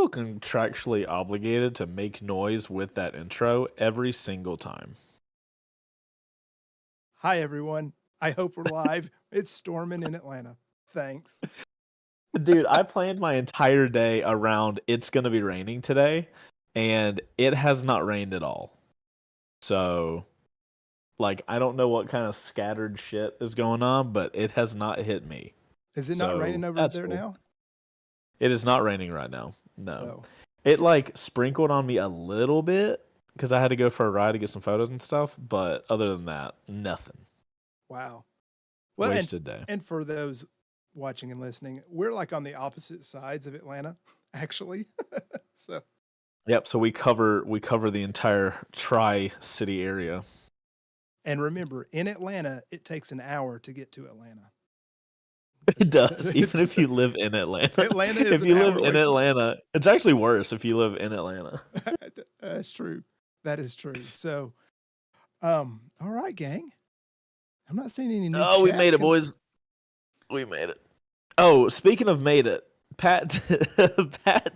feel contractually obligated to make noise with that intro every single time. Hi, everyone. I hope we're live. It's storming in Atlanta. Thanks. Dude, I planned my entire day around it's going to be raining today, and it has not rained at all. So, like, I don't know what kind of scattered shit is going on, but it has not hit me. Is it not raining over there now? It is not raining right now. No. So. It, like, sprinkled on me a little bit because I had to go for a ride to get some photos and stuff, but other than that, nothing. Wow. Well, wasted day. And for those watching and listening, we're like on the opposite sides of Atlanta, actually. So. Yep. So we cover the entire Tri-City area. And remember, in Atlanta, it takes an hour to get to Atlanta. It does, even if you live in Atlanta. Atlanta is if you live in Atlanta, it's actually worse if you live in Atlanta. That's true. That is true. So, all right, gang. I'm not seeing any new we made it, boys. We made it. Oh, speaking of made it, Pat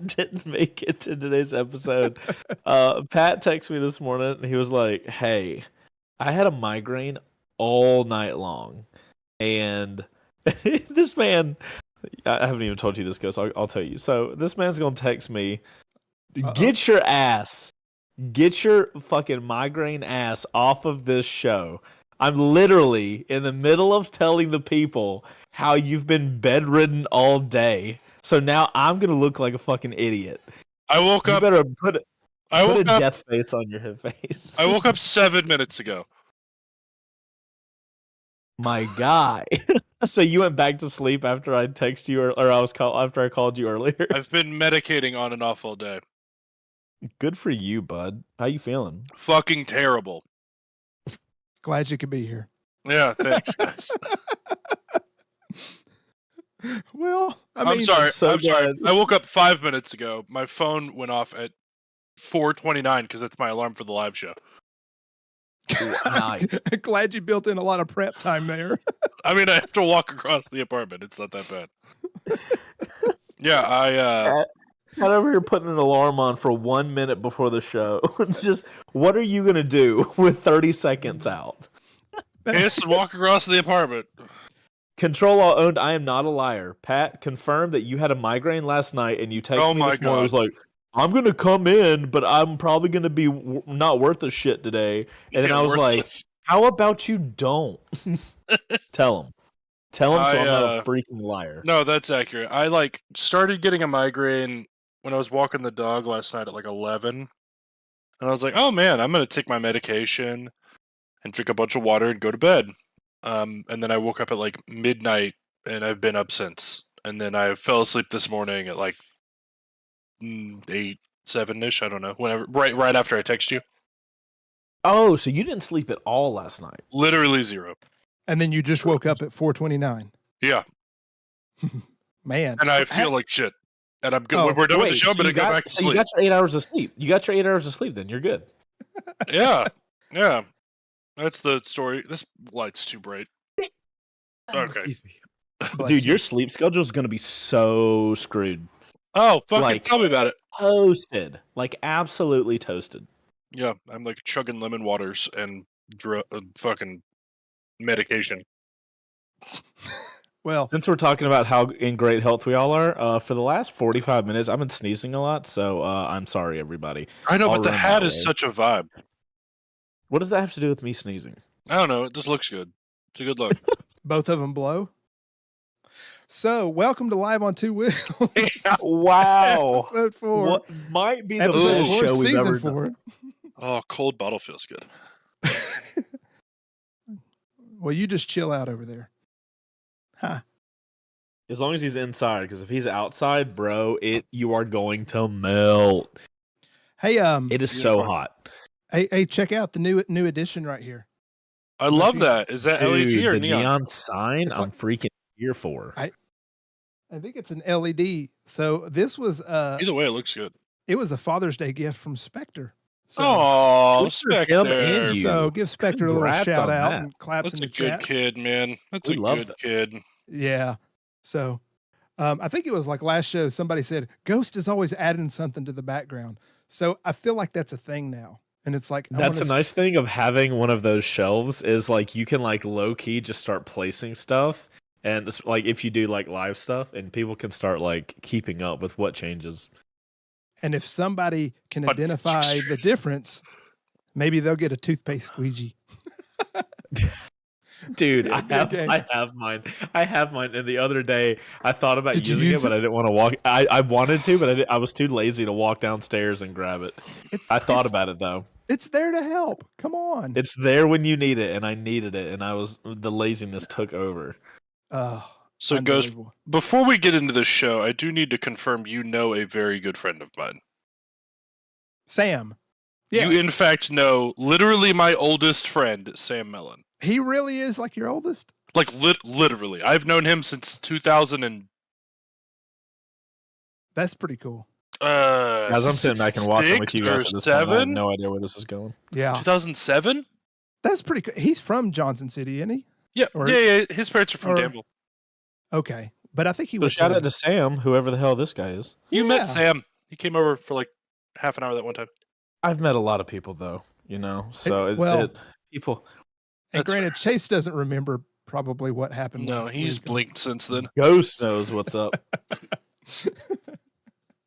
didn't make it to today's episode. Pat texted me this morning, and he was like, hey, I had a migraine all night long, and this man, I haven't even told you this, Ghost, so I'll tell you. So this man's going to text me, get your fucking migraine ass off of this show. I'm literally in the middle of telling the people how you've been bedridden all day. So now I'm going to look like a fucking idiot. I woke up. You better put a death face on your face. I woke up 7 minutes ago. My guy. So you went back to sleep after I texted you, or after I called you earlier? I've been medicating on and off all day. Good for you, bud. How you feeling? Fucking terrible. Glad you could be here. Yeah, thanks, guys. Well, I'm sorry. I woke up 5 minutes ago. My phone went off at 4:29 because that's my alarm for the live show. Nice. Glad you built in a lot of prep time there. I mean, I have to walk across the apartment. It's not that bad. Yeah, Pat over here putting an alarm on for 1 minute before the show. It's just, what are you gonna do with 30 seconds out? Piss and walk across the apartment. Control all owned. I am not a liar. Pat confirmed that you had a migraine last night, and you texted me this morning. I was like, I'm gonna come in, but I'm probably gonna be not worth a shit today. And then I was like, how about you don't? Tell him. So I'm not a freaking liar. No, that's accurate. I started getting a migraine when I was walking the dog last night at 11. And I was like, oh man, I'm going to take my medication and drink a bunch of water and go to bed. And then I woke up at midnight and I've been up since. And then I fell asleep this morning at 8, 7-ish. I don't know. Whenever, right after I text you. Oh, so you didn't sleep at all last night? Literally 0. And then you just woke up at 4:29. Yeah. Man. And I feel like shit. And I'm good. When we're done with the show, I'm going to go back to sleep. You got your 8 hours of sleep. You got your 8 hours of sleep, then you're good. Yeah. Yeah. That's the story. This light's too bright. Okay. Excuse me. Dude, your sleep schedule is going to be so screwed. Oh, fucking tell me about it. Toasted. Absolutely toasted. Yeah, I'm chugging lemon waters and fucking medication. Well, since we're talking about how in great health we all are, for the last 45 minutes, I've been sneezing a lot, so I'm sorry, everybody. I know, but the hat is such a vibe. What does that have to do with me sneezing? I don't know. It just looks good. It's a good look. Both of them blow. So, welcome to Live on Two Wheels. Wow. Episode 4. What might be the best show we've ever done. Oh, cold bottle feels good. Well, you just chill out over there. Huh. As long as he's inside, because if he's outside, bro, you are going to melt. Hey, it is so hot. Hey, check out the new edition right here. I love that. Is that LED or the neon sign? I'm freaking here for. I think it's an LED. So this was either way, it looks good. It was a Father's Day gift from Spectre. So, oh, Spectre! So give Spectre a little shout out and claps in the chat. That's a good kid, man. That's a good kid. Yeah. So, I think it was like last show, somebody said, Ghost is always adding something to the background. So I feel like that's a thing now. And it's like, That's a nice thing of having one of those shelves is like you can like low key just start placing stuff. And it's like if you do like live stuff and people can start like keeping up with what changes. And if somebody can But identify the extras. difference, maybe they'll get a toothpaste squeegee. Dude, Yeah, good game. I have mine. I have mine. And the other day, I thought about Did you using it, use but it? I didn't want to walk. I wanted to, but I was too lazy to walk downstairs and grab it. I thought about it though. It's there to help. Come on. It's there when you need it, and I needed it, and the laziness took over. So, Ghost, before we get into the show, I do need to confirm you know a very good friend of mine. Sam. Yes. You, in fact, know literally my oldest friend, Sam Mellon. He really is like your oldest? Like, literally. I've known him since 2000 and... That's pretty cool. As I'm sitting back and watching with you guys at this point, I have 7? no idea where this is going. Yeah. 2007? That's pretty cool. He's from Johnson City, isn't he? Yeah, yeah. His parents are from Danville. Okay. But I think he So was... shout out to Sam, whoever the hell this guy is. You met Sam. He came over for like half an hour that one time. I've met a lot of people, though, you know, so people... And granted, Chase doesn't remember probably what happened. No, he's blinked since then. Ghost knows what's up.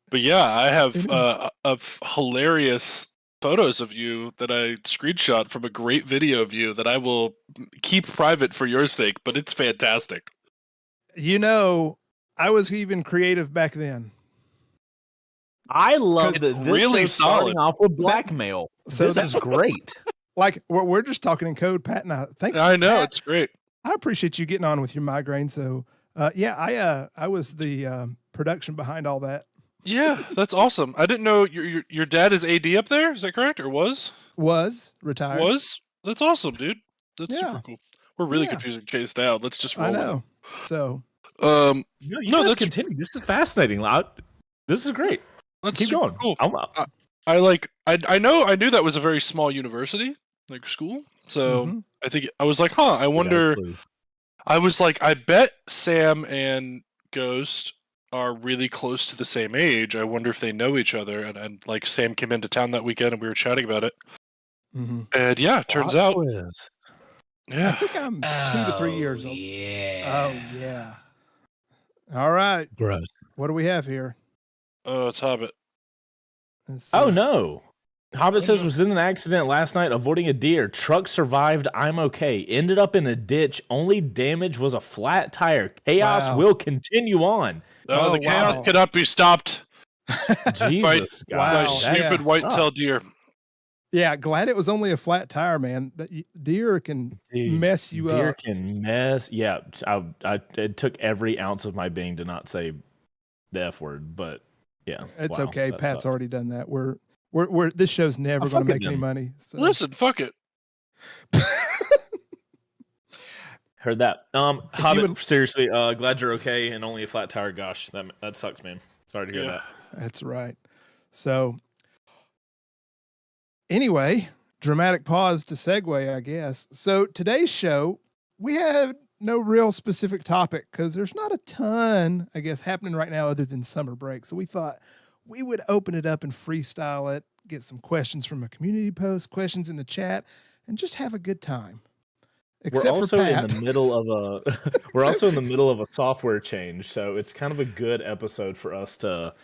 But yeah, I have hilarious photos of you that I screenshot from a great video of you that I will keep private for your sake, but it's fantastic. You know, I was even creative back then. I love that this really show's starting off with blackmail. So this is great. Like, we're just talking in code, Pat. Now, thanks. I know, Pat. it's great. I appreciate you getting on with your migraine. So, yeah, I was the production behind all that. Yeah, that's awesome. I didn't know your dad is AD up there. Is that correct, or was? Was retired. Was? That's awesome, dude. That's super cool. We're really confusing Chase now. Let's just roll. I know. So, let's continue. This is fascinating. This is great. Let's keep going. Cool. I knew that was a very small university, like school. So I think I was like, I wonder. Yeah, I was like, I bet Sam and Ghost are really close to the same age. I wonder if they know each other. And like Sam came into town that weekend and we were chatting about it. And yeah, it turns out. Yeah. I think I'm 2 to 3 years old. Yeah. Oh yeah. All right. Gross. What do we have here? Oh, it's Hobbit. Oh no. Hobbit says was in an accident last night avoiding a deer. Truck survived. I'm okay. Ended up in a ditch. Only damage was a flat tire. Chaos will continue on. No, the chaos cannot be stopped. Jesus, by stupid white-tailed deer. Yeah, glad it was only a flat tire, man. Deer can mess you up. Deer can mess. Yeah, it took every ounce of my being to not say the F word, but yeah, it's okay. Pat's already done that. We're this show's never going to make any money. So. Listen, fuck it. Heard that. Hobbit, seriously, glad you're okay and only a flat tire. Gosh, that sucks, man. Sorry to hear that. That's right. So, anyway, dramatic pause to segue, I guess. So today's show, we have no real specific topic because there's not a ton, I guess, happening right now other than summer break. So we thought we would open it up and freestyle it, get some questions from a community post, questions in the chat, and just have a good time. We're also in the middle of a software change, so it's kind of a good episode for us to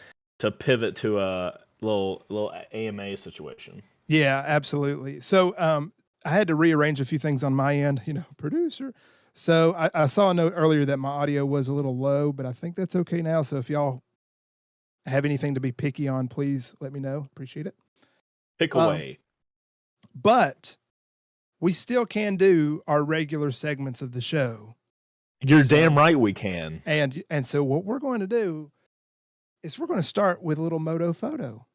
pivot to a little AMA situation. Yeah, absolutely. So I had to rearrange a few things on my end, producer. So I saw a note earlier that my audio was a little low, but I think that's okay now. So if y'all have anything to be picky on, please let me know. Appreciate it. Pick away. But we still can do our regular segments of the show. You're damn right we can. And so what we're going to do is we're going to start with a little Moto Photo.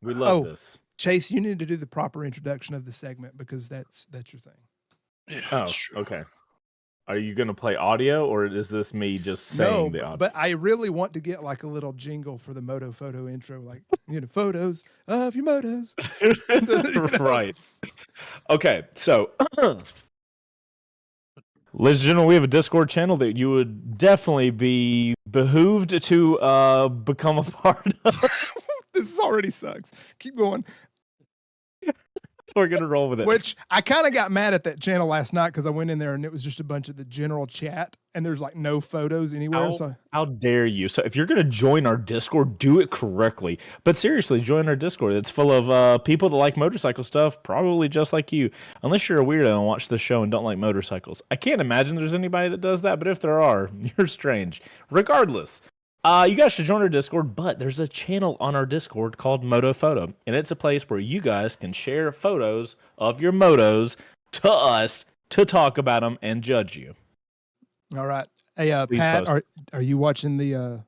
We love this. Chase, you need to do the proper introduction of the segment because that's your thing. Yeah, oh, okay. Are you going to play audio or is this me just saying the audio? But I really want to get like a little jingle for the Moto Photo intro, like, photos of your motos. Right. Okay. So Ladies and gentlemen, we have a Discord channel that you would definitely be behooved to become a part of. This already sucks. Keep going. We're gonna roll with it. Which I kind of got mad at that channel last night because I went in there and it was just a bunch of the general chat and there's like no photos anywhere. How dare you? So if you're gonna join our Discord, do it correctly. But seriously, join our Discord. It's full of people that like motorcycle stuff, probably just like you. Unless you're a weirdo and watch the show and don't like motorcycles. I can't imagine there's anybody that does that, but if there are, you're strange. Regardless. You guys should join our Discord, but there's a channel on our Discord called Moto Photo, and it's a place where you guys can share photos of your motos to us to talk about them and judge you. All right. Hey, Pat, are you watching the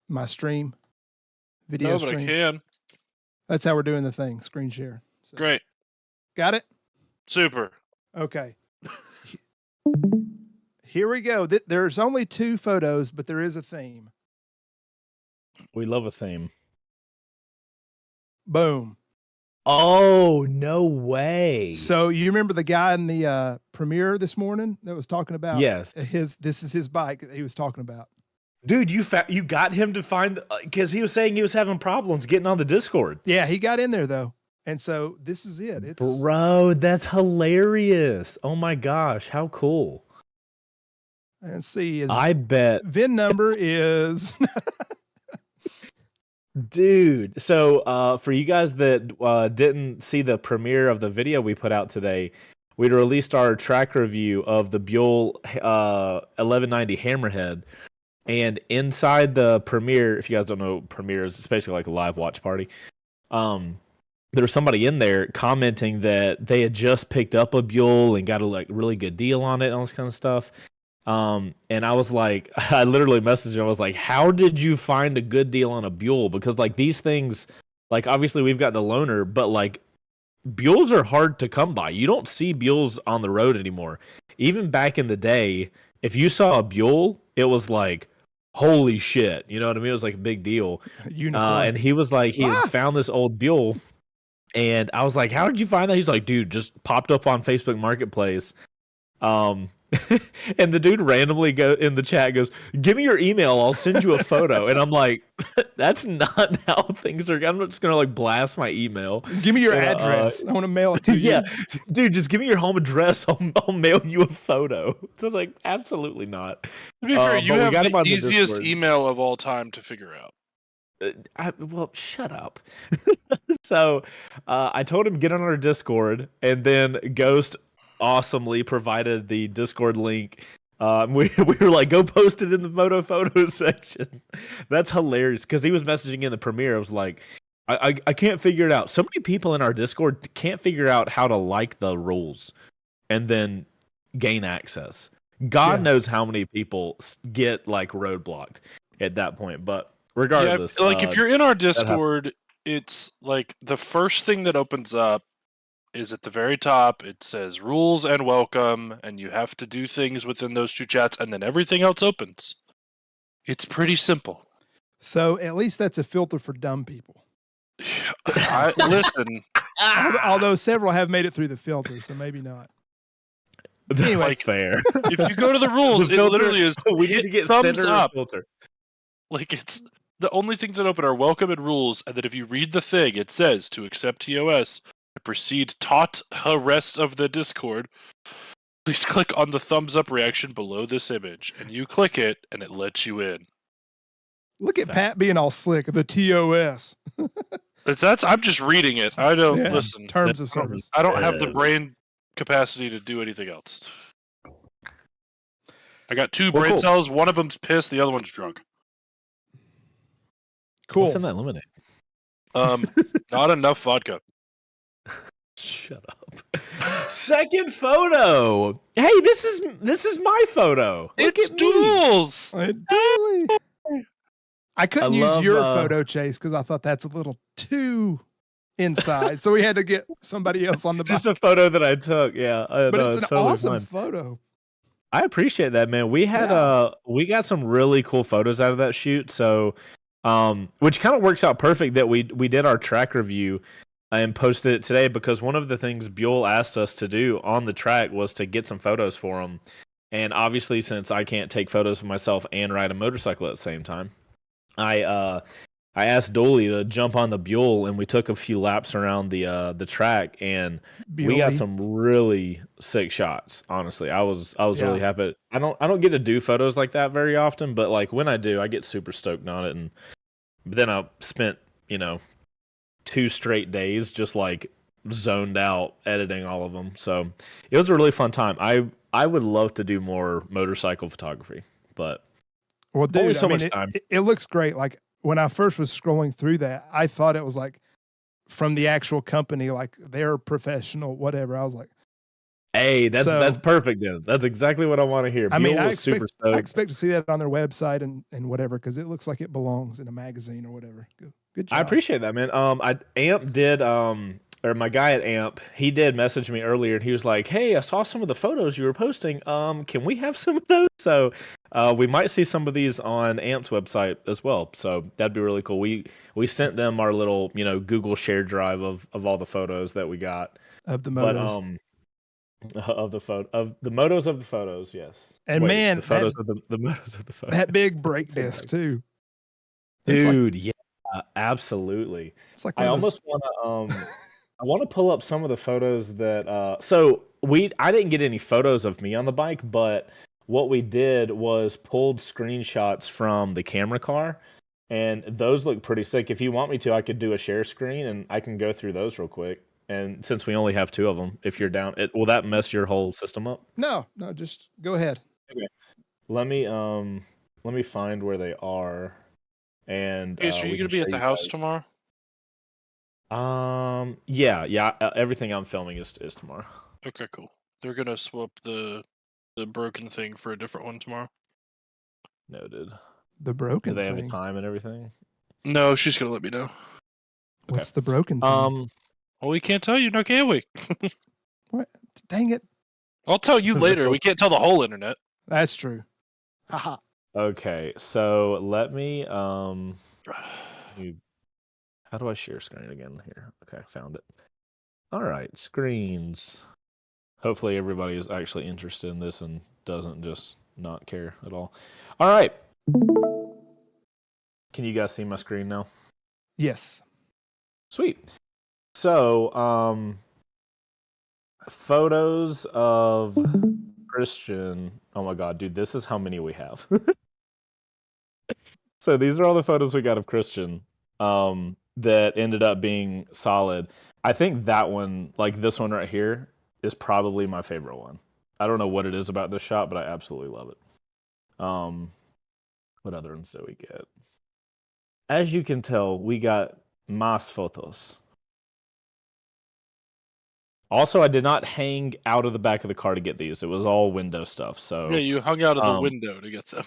my stream? Video No, but stream? I can. That's how we're doing the thing, screen share. So. Great. Got it? Super. Okay. Here we go. There's only 2 photos, but there is a theme. We love a theme. Boom. Oh, no way. So you remember the guy in the premiere this morning that was talking about this is his bike that he was talking about. Dude, you got him to find, because he was saying he was having problems getting on the Discord. Yeah, he got in there though. And so this is it. Bro, that's hilarious. Oh my gosh, how cool. Let's see. I bet VIN number is dude. So for you guys that didn't see the premiere of the video we put out today, we released our track review of the Buell 1190 Hammerhead. And inside the premiere, if you guys don't know premieres, it's basically like a live watch party. There was somebody in there commenting that they had just picked up a Buell and got a really good deal on it and all this kind of stuff. And I was like, I literally messaged him. I was like, how did you find a good deal on a Buell? Because like these things, like obviously we've got the loaner, but like Buells are hard to come by. You don't see Buells on the road anymore. Even back in the day, if you saw a Buell, it was like, holy shit. You know what I mean? It was like a big deal. And he was like, he had found this old Buell. And I was like, how did you find that? He's like, dude, just popped up on Facebook Marketplace. And the dude randomly in the chat goes, give me your email, I'll send you a photo. And I'm like, that's not how things are. I'm just gonna like blast my email. Give me your address. I want to mail it to you. Yeah, dude, just give me your home address. I'll mail you a photo. So I was like, absolutely not. To be fair, you have the easiest Discord. email of all time to figure out. Well, shut up. So I told him get on our Discord, and then Ghost awesomely provided the Discord link. We were like, go post it in the Moto Photos section. That's hilarious because he was messaging in the premiere. I was like, I can't figure it out. So many people in our Discord can't figure out how to like the rules and then gain access. God knows how many people get like roadblocked at that point. But regardless, like if you're in our Discord, it's like the first thing that opens up is at the very top. It says rules and welcome, and you have to do things within those 2 chats, and then everything else opens. It's pretty simple. So at least that's a filter for dumb people. Listen. Although several have made it through the filter, so maybe not. Anyway, like, fair. If you go to the rules, it literally is we need to get thumbs up. Filter. Like it's the only things that open are welcome and rules, and that if you read the thing, it says to accept TOS, proceed taught the rest of the Discord. Please click on the thumbs up reaction below this image, and you click it, and it lets you in. Look at Pat being all slick. The TOS. I'm just reading it. I don't listen. Terms of service. I don't have the brain capacity to do anything else. I got 2 brain cells. One of them's pissed. The other one's drunk. Cool. What's in that lemonade? Not enough vodka. Shut up. Second photo. Hey, this is my photo. Look it's at Duels. I couldn't use your photo, Chase, because I thought that's a little too inside. So we had to get somebody else on the just a photo that I took. Yeah, but it's an totally awesome fun. photo. I appreciate that, man. We had we got some really cool photos out of that shoot. So, which kind of works out perfect that we did our track review and posted it today because one of the things Buell asked us to do on the track was to get some photos for him. And obviously, since I can't take photos of myself and ride a motorcycle at the same time, I asked Dooley to jump on the Buell, and we took a few laps around the track, and we got Bewley. some really sick shots. Honestly, I was really Yeah. happy. I don't get to do photos like that very often, but like when I do, I get super stoked on it. And then I spent 2 straight days just like zoned out editing all of them. So it was a really fun time. I would love to do more motorcycle photography, but Well, only dude, so I mean, much time. it looks great. Like when I first was scrolling through that, I thought it was like from the actual company, like they're professional, whatever. I was like, Hey, that's So- perfect, then. That's exactly what I want to hear. I mean, Buell I was super expect, stoked. I expect to see that on their website and whatever, because it looks like it belongs in a magazine or whatever. Good job. I appreciate that, man. Amp did or my guy at Amp, he did message me earlier and he was like, "Hey, I saw some of the photos you were posting. Can we have some of those?" So, we might see some of these on Amp's website as well. So that'd be really cool. We sent them our little, Google share drive of all the photos that we got. Of the But motos. of the motos of the photos, yes. And Wait, man, the photos of the motos of the photos. that big brake Same disc thing. too. It's like- Dude, yeah, absolutely. It's like I one of those- almost want to I want to pull up some of the photos that so I didn't get any photos of me on the bike, but what we did was pulled screenshots from the camera car, and those look pretty sick. If you want me to, I could do a share screen and I can go through those real quick. And since we only have 2 of them, if you're down, will that mess your whole system up? No, just go ahead. Let me find where they are. And Okay, so we you're can gonna be show at the you house guys. tomorrow? Yeah. Everything I'm filming is tomorrow. Okay, cool. They're gonna swap the broken thing for a different one tomorrow. Noted. The Do broken they have a thing. time and everything? No, she's gonna let me know. What's the broken thing? Well, we can't tell you, now can we? What? Dang it. I'll tell you later. We can't tell the whole internet. That's true. Haha. Okay, so let me how do I share screen again here? Okay, found it. All right, screens. Hopefully everybody is actually interested in this and doesn't just not care at all. All right. Can you guys see my screen now? Yes. Sweet. So, photos of Christian. Oh my god, dude, this is how many we have. So these are all the photos we got of Christian that ended up being solid. I think that one, like this one right here, is probably my favorite one. I don't know what it is about this shot, but I absolutely love it. What other ones do we get? As you can tell, we got más photos. Also, I did not hang out of the back of the car to get these. It was all window stuff. So Yeah, you hung out of the window to get them.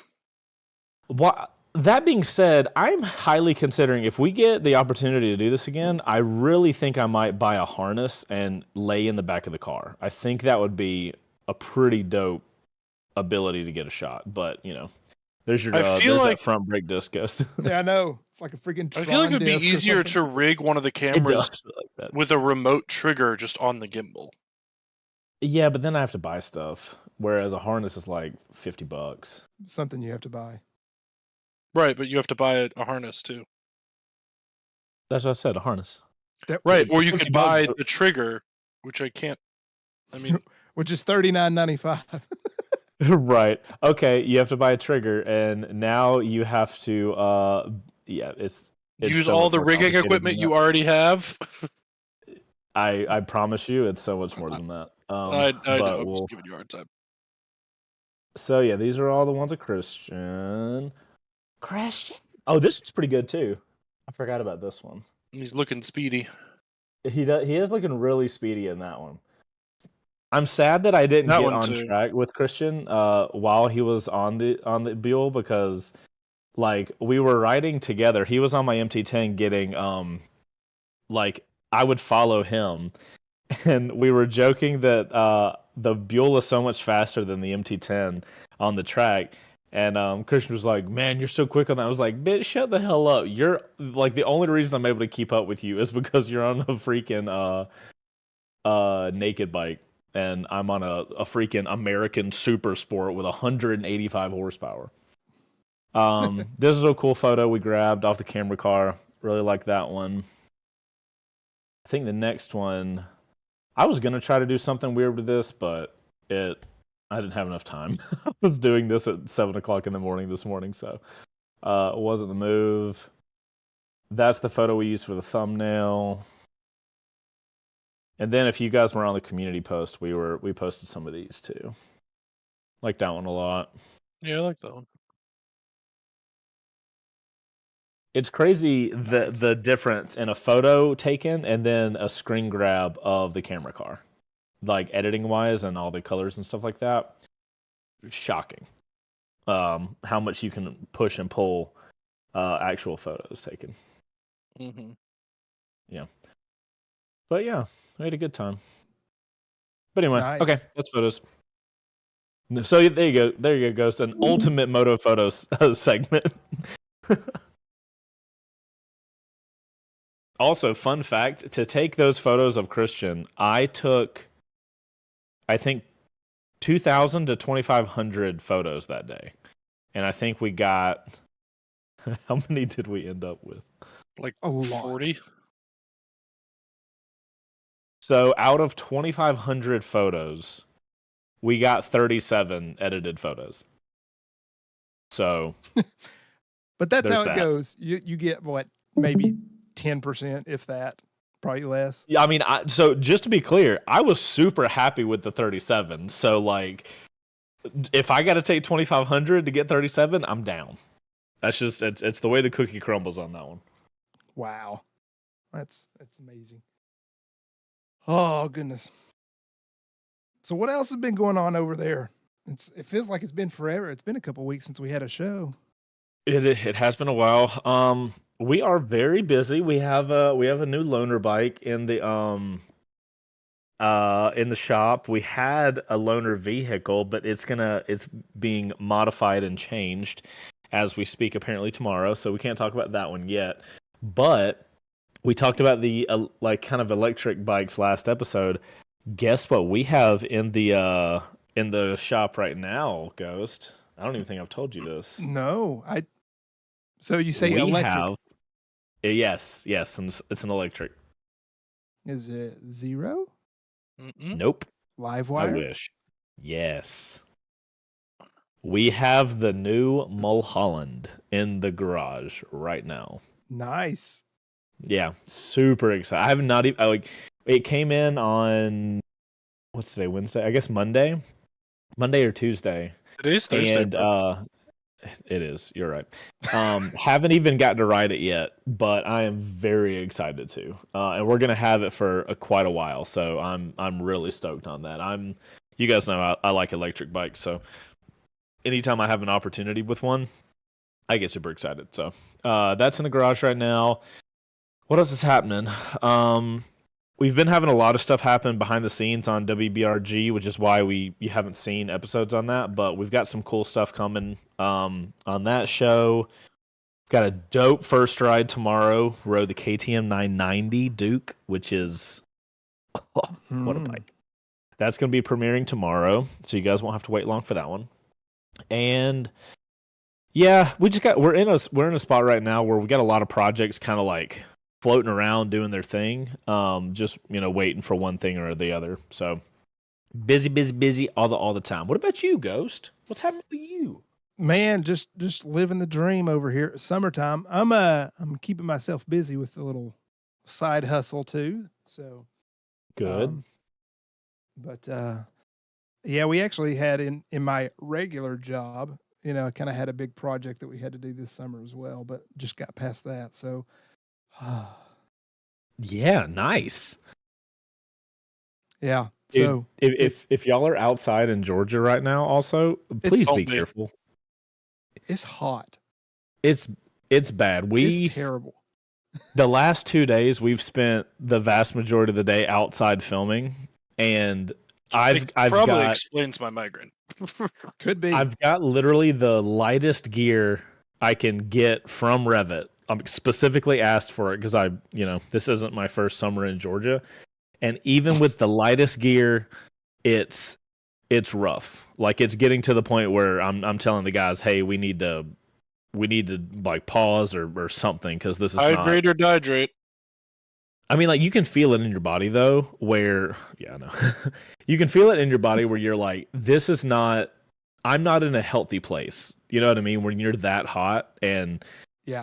That being said, I'm highly considering if we get the opportunity to do this again, I really think I might buy a harness and lay in the back of the car. I think that would be a pretty dope ability to get a shot. But, there's your that front brake disc ghost. Yeah, I know. It's like a freaking I feel like it'd be Tron disc or easier something. to rig one of the It cameras does like that. with a remote trigger just on the gimbal. Yeah, but then I have to buy stuff. Whereas a harness is like $50. Something you have to buy. Right, but you have to buy a harness too. That's what I said, a harness. Right, or you $50 could buy the trigger, which I can't. I mean, Which is $39.95. Right. Okay, you have to buy a trigger, and now you have to it's use so all much the more rigging complicated equipment than you that. already have. I promise you, it's so much more than that. I but know. I'm just giving you a hard time. So yeah, these are all the ones of Christian. Oh, this one's pretty good too. I forgot about this one. He's looking speedy. He is looking really speedy in that one. I'm sad that I didn't That get one on too. track with Christian while he was on the Buell, because like we were riding together. He was on my MT10 getting like I would follow him, and we were joking that the Buell is so much faster than the MT10 on the track. And Christian was like, "Man, you're so quick on that." I was like, "Bitch, shut the hell up! You're like the only reason I'm able to keep up with you is because you're on a freaking naked bike, and I'm on a freaking American Super Sport with 185 horsepower." This is a cool photo we grabbed off the camera car. Really like that one. I think the next one, I was gonna try to do something weird with this, but I didn't have enough time. I was doing this at 7:00 in the morning this morning, so it wasn't the move. That's the photo we used for the thumbnail. And then if you guys were on the community post, we posted some of these too. Like that one a lot. Yeah, I like that one. It's crazy Nice. the difference in a photo taken and then a screen grab of the camera car. Like editing wise and all the colors and stuff like that. Shocking. How much you can push and pull actual photos taken. Mm-hmm. Yeah. But yeah, we had a good time. But anyway, Nice. okay, that's photos. So there you go, Ghost. An ultimate moto photos segment. Also, fun fact, to take those photos of Christian, I took, I think, 2,000 to 2,500 photos that day. And I think we got, how many did we end up with? Like A lot. 40. So out of 2,500 photos, we got 37 edited photos. So, But that's There's how it that. goes. You get what, maybe 10%, if that, probably less. yeah, I mean, so just to be clear, I was super happy with the 37. So, like, if I got to take 2,500 to get 37, I'm down. That's just, it's the way the cookie crumbles on that one. Wow, that's amazing. Oh goodness. So what else has been going on over there? It feels like it's been forever. It's been a couple weeks since we had a show. It has been a while. We are very busy. We have a new loaner bike in the shop. We had a loaner vehicle, but it's being modified and changed as we speak apparently tomorrow, so we can't talk about that one yet. But we talked about the like kind of electric bikes last episode. Guess what we have in the shop right now, Ghost? I don't even think I've told you this. No, so you say We electric. have yes, and it's an electric. Is it Zero? Mm-mm. Nope. Live I wire? wish. Yes. We have the new Mulholland in the garage right now. Nice. Yeah, super excited. I have not even like it came in on what's today, Wednesday? I guess Monday or Tuesday. Today's Thursday. And bro. it is. You're right. Haven't even gotten to ride it yet, but I am very excited to. And we're gonna have it for quite a while, so I'm really stoked on that. You guys know I like electric bikes, so anytime I have an opportunity with one, I get super excited. So that's in the garage right now. What else is happening? We've been having a lot of stuff happen behind the scenes on WBRG, which is why you haven't seen episodes on that. But we've got some cool stuff coming on that show. Got a dope first ride tomorrow. Rode the KTM 990 Duke, which is what a bike. That's going to be premiering tomorrow, so you guys won't have to wait long for that one. And yeah, we're in a spot right now where we got a lot of projects kind of like floating around doing their thing, just waiting for one thing or the other. So busy all the time. What about you, Ghost? What's happening with you? Man, just living the dream over here. Summertime. I'm keeping myself busy with a little side hustle too. So Good. But yeah, we actually had in my regular job, I kind of had a big project that we had to do this summer as well, but just got past that. So yeah, nice. Yeah. So if y'all are outside in Georgia right now, also please be careful. It's hot. It's bad. It's terrible. The last 2 days we've spent the vast majority of the day outside filming, and I've probably got, explains my migraine. Could be. I've got literally the lightest gear I can get from Revit. I'm specifically asked for it because this isn't my first summer in Georgia, and even with the lightest gear, it's rough. Like it's getting to the point where I'm telling the guys, hey, we need to like pause or something because this is Hydrate or dihydrate. I mean, like you can feel it in your body though, where I know you can feel it in your body where you're like, this is not. I'm not in a healthy place. You know what I mean? When you're that hot and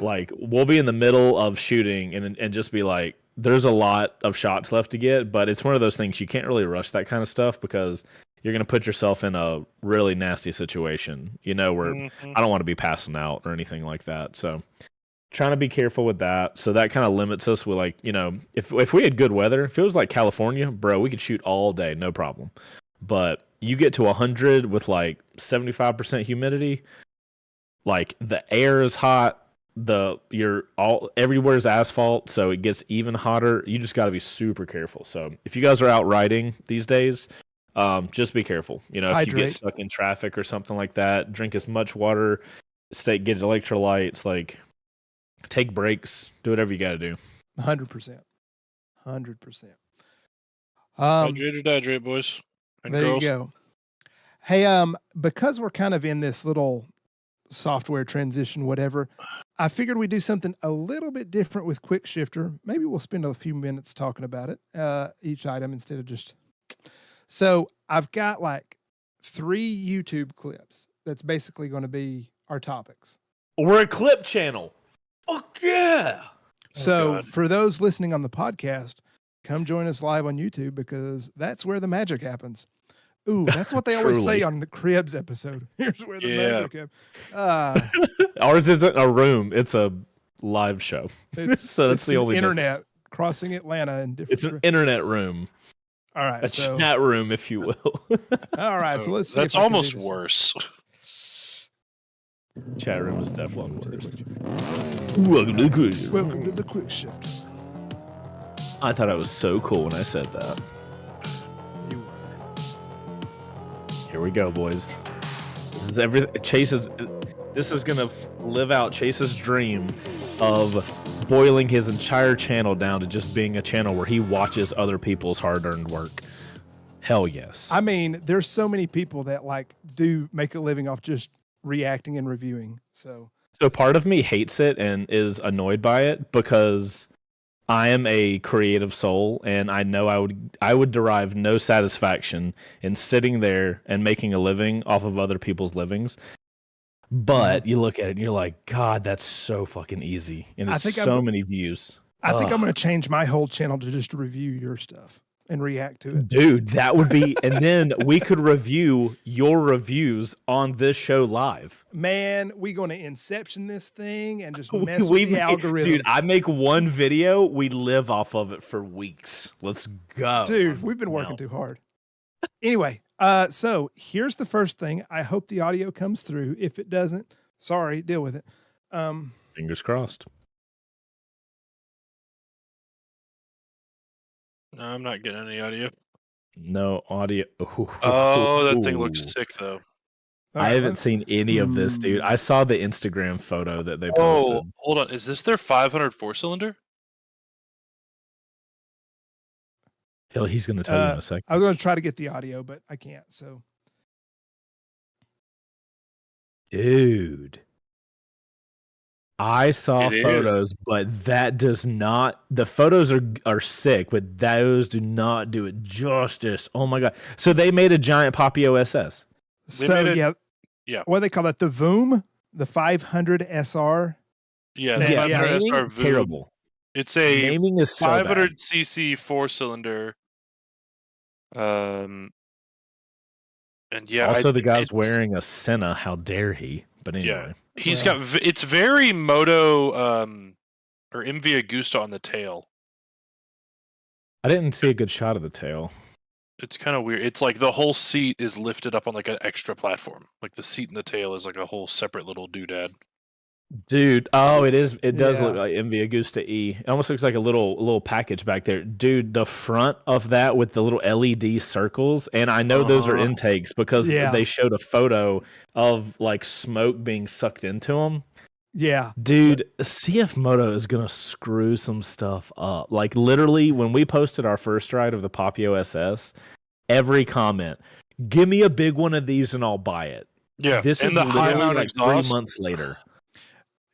like we'll be in the middle of shooting and just be like, there's a lot of shots left to get, but it's one of those things you can't really rush that kind of stuff because you're going to put yourself in a really nasty situation, where I don't want to be passing out or anything like that. So trying to be careful with that. So that kind of limits us with like, if we had good weather, if it was like California, bro, we could shoot all day, no problem. But you get to 100 with like 75% humidity, like the air is hot, everywhere's asphalt, so it gets even hotter. You just got to be super careful. So if you guys are out riding these days, just be careful. If you get stuck in traffic or something like that, drink as much water, get electrolytes, like take breaks, do whatever you got to do. 100%. Hydrate or dihydrate, boys and there girls. You go. Hey, because we're kind of in this little software transition, whatever, I figured we'd do something a little bit different with Quick Shifter. Maybe we'll spend a few minutes talking about it, each item instead of just. So I've got like 3 YouTube clips. That's basically going to be our topics. We're a clip channel. Fuck yeah. So for those listening on the podcast, come join us live on YouTube because that's where the magic happens. Ooh, that's what they always say on the Cribs episode. Here's where the magic happens. Ours isn't a room; it's a live show. So that's the only internet difference. Crossing Atlanta and different. It's an internet room. All right, a chat room, if you will. All right, so let's see. That's almost worse. Chat room is definitely worse. Welcome to the Quick Shifter. I thought I was so cool when I said that. You were. Here we go, boys. This is everything. This is gonna live out Chase's dream of boiling his entire channel down to just being a channel where he watches other people's hard-earned work. Hell yes. I mean, there's so many people that like do make a living off just reacting and reviewing. So part of me hates it and is annoyed by it because I am a creative soul and I know I would derive no satisfaction in sitting there and making a living off of other people's livings. But you look at it and you're like, God, that's so fucking easy. And it's so many views. I think I'm going to change my whole channel to just review your stuff and react to it. Dude, that would be, and then we could review your reviews on this show live. Man, we going to inception this thing and just mess with the algorithm. Dude, I make one video, we live off of it for weeks. Let's go. Dude, we've been working too hard. Anyway, so here's the first thing. I hope the audio comes through. If it doesn't, sorry, deal with it. Fingers crossed. No, I'm not getting any audio. No audio. Oh, that thing looks sick, though. I haven't seen any of this, dude. I saw the Instagram photo that they Oh, posted. hold on. Is this their 500 4-cylinder? Hell, he's going to tell you in a second. I was going to try to get the audio, but I can't. So, dude, I saw photos, but that does not. The photos are sick, but those do not do it justice. Oh my god! So they made a giant Papio SS. So yeah. What do they call that? The Voom, the 500 SR. Yeah, the 500 SR Voom. Terrible. It's a naming is so 500cc 4-cylinder. And yeah, also the guy's wearing a Senna. How dare he? But anyway, he's got. It's very Moto or MV Agusta on the tail. I didn't see a good shot of the tail. It's kind of weird. It's like the whole seat is lifted up on like an extra platform. Like the seat and the tail is like a whole separate little doodad. Dude, oh, it is. It does Yeah. look like MV Agusta E. It almost looks like a little package back there, dude. The front of that with the little LED circles, and I know those are intakes because Yeah. they showed a photo of like smoke being sucked into them. Yeah. Dude, CF Moto is gonna screw some stuff up. Like literally, when we posted our first ride of the Popio SS, every comment, "Give me a big one of these and I'll buy it." Yeah, This and is the high literally mount like exhaust. 3 months later.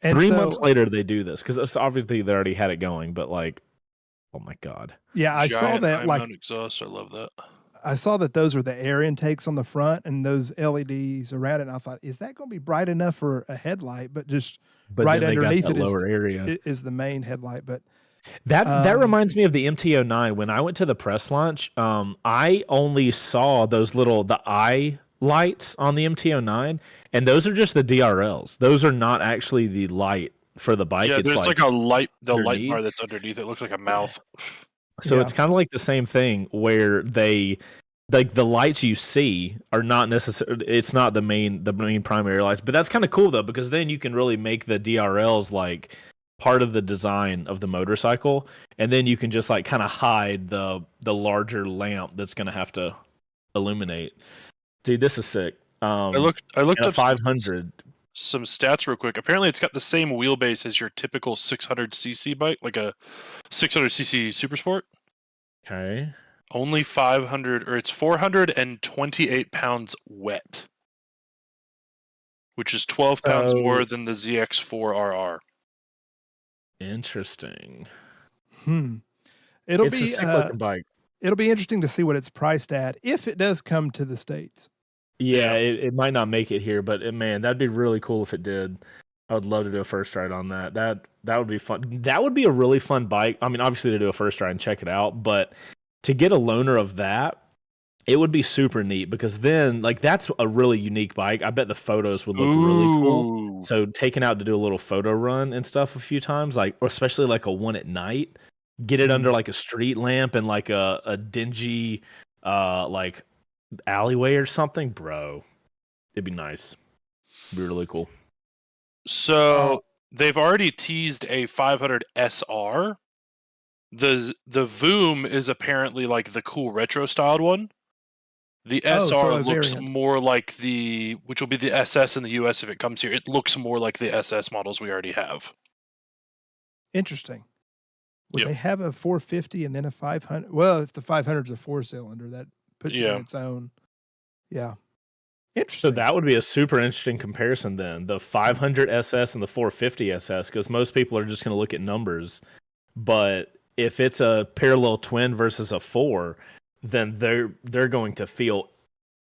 And 3 months later, they do this because obviously they already had it going. But like, oh my god, yeah, I saw Giant that. high Like, mount exhaust. I love that. I saw that those are the air intakes on the front and those LEDs around it. And I thought, is that going to be bright enough for a headlight? But just but right then they got underneath that it is lower area. is the main headlight. But That reminds me of the MT09. When I went to the press launch, I only saw the eye lights on the MT09, and those are just the DRLs. Those are not actually the light for the bike. Yeah, It's there's like a light, the light underneath. bar that's underneath. It looks like a mouth. So Yeah. it's kind of like the same thing where they like the lights you see are not necessarily, it's not the main primary lights, but that's kind of cool though, because then you can really make the DRLs like part of the design of the motorcycle, and then you can just like kind of hide the larger lamp that's going to have to illuminate. Dude, this is sick. I looked up 500. some stats real quick. Apparently, it's got the same wheelbase as your typical 600cc bike, like a 600cc Super Sport. Okay. Only 500, or it's 428 pounds wet, which is 12 pounds more than the ZX4RR. Interesting. It'll It's be a sick looking bike. It'll be interesting to see what it's priced at if it does come to the States. Yeah, it might not make it here, but man, that'd be really cool if it did. I would love to do a first ride on that. That would be fun. That would be a really fun bike. I mean, obviously to do a first ride and check it out, but to get a loaner of that, it would be super neat because then like that's a really unique bike. I bet the photos would look really cool. So taking out to do a little photo run and stuff a few times, like or especially like a one at night, get it under like a street lamp and like a dingy like alleyway or something, bro. It'd be nice. It'd be really cool. So they've already teased a 500 SR. The Voom is apparently like the cool retro styled one. The SR looks more like which will be the SS in the US if it comes here. It looks more like the SS models we already have. Interesting. Would they have a 450 and then a 500? Well, if the 500 is a 4-cylinder, that puts it in its own. Yeah. Interesting. So that would be a super interesting comparison then. The 500 SS and the 450 SS, because most people are just going to look at numbers. But if it's a parallel twin versus a 4, then they're going to feel